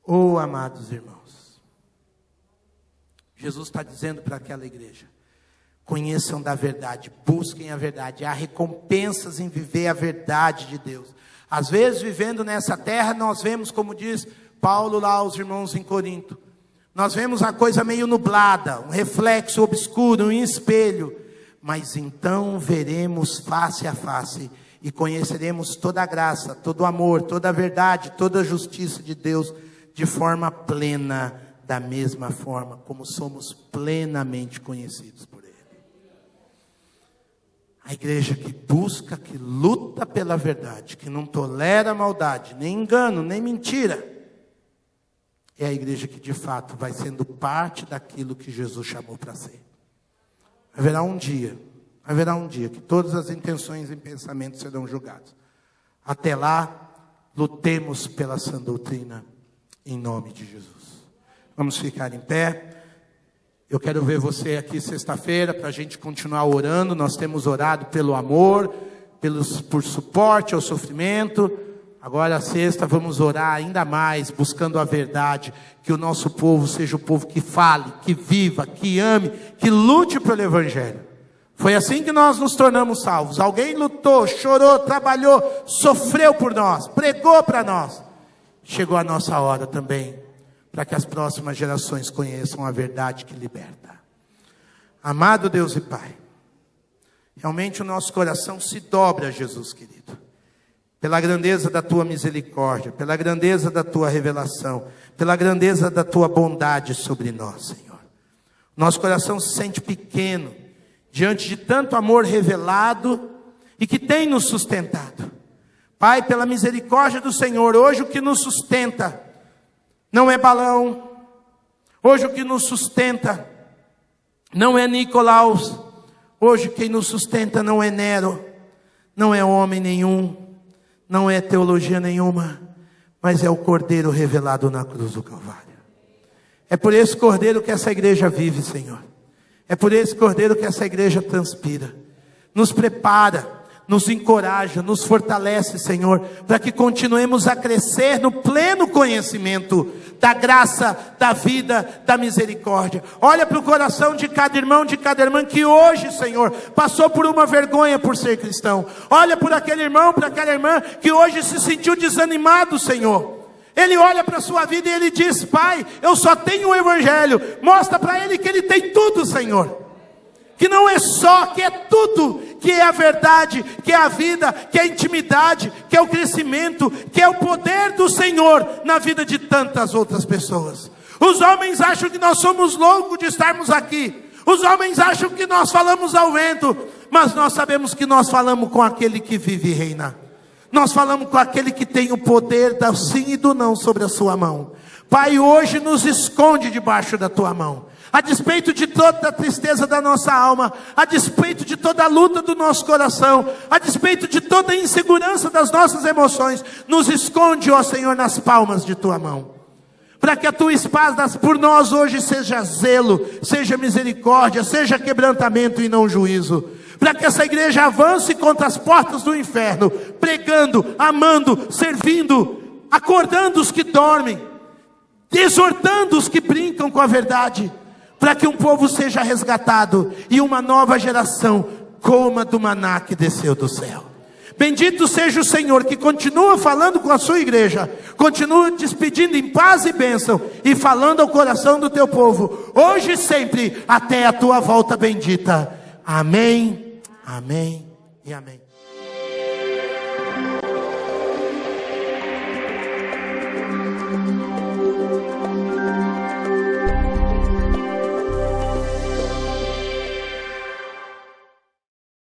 Oh, amados irmãos, Jesus está dizendo para aquela igreja: conheçam da verdade, busquem a verdade. Há recompensas em viver a verdade de Deus. Às vezes, vivendo nessa terra, nós vemos, como diz Paulo lá aos irmãos em Corinto, nós vemos a coisa meio nublada, um reflexo obscuro, um espelho. Mas então veremos face a face e conheceremos toda a graça, todo o amor, toda a verdade, toda a justiça de Deus de forma plena, da mesma forma como somos plenamente conhecidos por Ele. A igreja que busca, que luta pela verdade, que não tolera maldade, nem engano, nem mentira, é a igreja que de fato vai sendo parte daquilo que Jesus chamou para ser. Haverá um dia que todas as intenções e pensamentos serão julgados. Até lá, lutemos pela sã doutrina, em nome de Jesus. Vamos ficar em pé. Eu quero ver você aqui sexta-feira, para a gente continuar orando. Nós temos orado pelo amor, por suporte ao sofrimento. Agora, sexta, vamos orar ainda mais, buscando a verdade. Que o nosso povo seja o povo que fale, que viva, que ame, que lute pelo Evangelho. Foi assim que nós nos tornamos salvos. Alguém lutou, chorou, trabalhou, sofreu por nós, pregou para nós. Chegou a nossa hora também, para que as próximas gerações conheçam a verdade que liberta. Amado Deus e Pai, realmente o nosso coração se dobra a Jesus, querido. Pela grandeza da Tua misericórdia, pela grandeza da Tua revelação, pela grandeza da Tua bondade sobre nós, Senhor. Nosso coração se sente pequeno, diante de tanto amor revelado e que tem nos sustentado. Pai, pela misericórdia do Senhor, hoje o que nos sustenta não é balão, hoje o que nos sustenta não é Nicolaus, hoje quem nos sustenta não é Nero, não é homem nenhum, não é teologia nenhuma, mas é o Cordeiro revelado na cruz do Calvário. É por esse Cordeiro que essa igreja vive, Senhor. É por esse Cordeiro que essa igreja transpira. Nos prepara, nos encoraja, nos fortalece, Senhor, para que continuemos a crescer no pleno conhecimento da graça, da vida, da misericórdia. Olha para o coração de cada irmão, de cada irmã que hoje, Senhor, passou por uma vergonha por ser cristão. Olha por aquele irmão, para aquela irmã que hoje se sentiu desanimado, Senhor. Ele olha para a sua vida e ele diz: Pai, eu só tenho o Evangelho. Mostra para ele que ele tem tudo, Senhor. Que não é só, que é tudo. Que é a verdade, que é a vida, que é a intimidade, que é o crescimento, que é o poder do Senhor na vida de tantas outras pessoas. Os homens acham que nós somos loucos de estarmos aqui. Os homens acham que nós falamos ao vento. Mas nós sabemos que nós falamos com aquele que vive e reina. Nós falamos com aquele que tem o poder do sim e do não sobre a sua mão. Pai, hoje nos esconde debaixo da tua mão. A despeito de toda a tristeza da nossa alma, a despeito de toda a luta do nosso coração, a despeito de toda a insegurança das nossas emoções, nos esconde, ó Senhor, nas palmas de tua mão. Para que a tua espada por nós hoje seja zelo, seja misericórdia, seja quebrantamento e não juízo. Para que essa igreja avance contra as portas do inferno, pregando, amando, servindo, acordando os que dormem, exortando os que brincam com a verdade, para que um povo seja resgatado e uma nova geração coma do maná que desceu do céu. Bendito seja o Senhor que continua falando com a sua igreja, continua despedindo em paz e bênção e falando ao coração do teu povo, hoje e sempre, até a tua volta bendita. Amém. Amém e amém.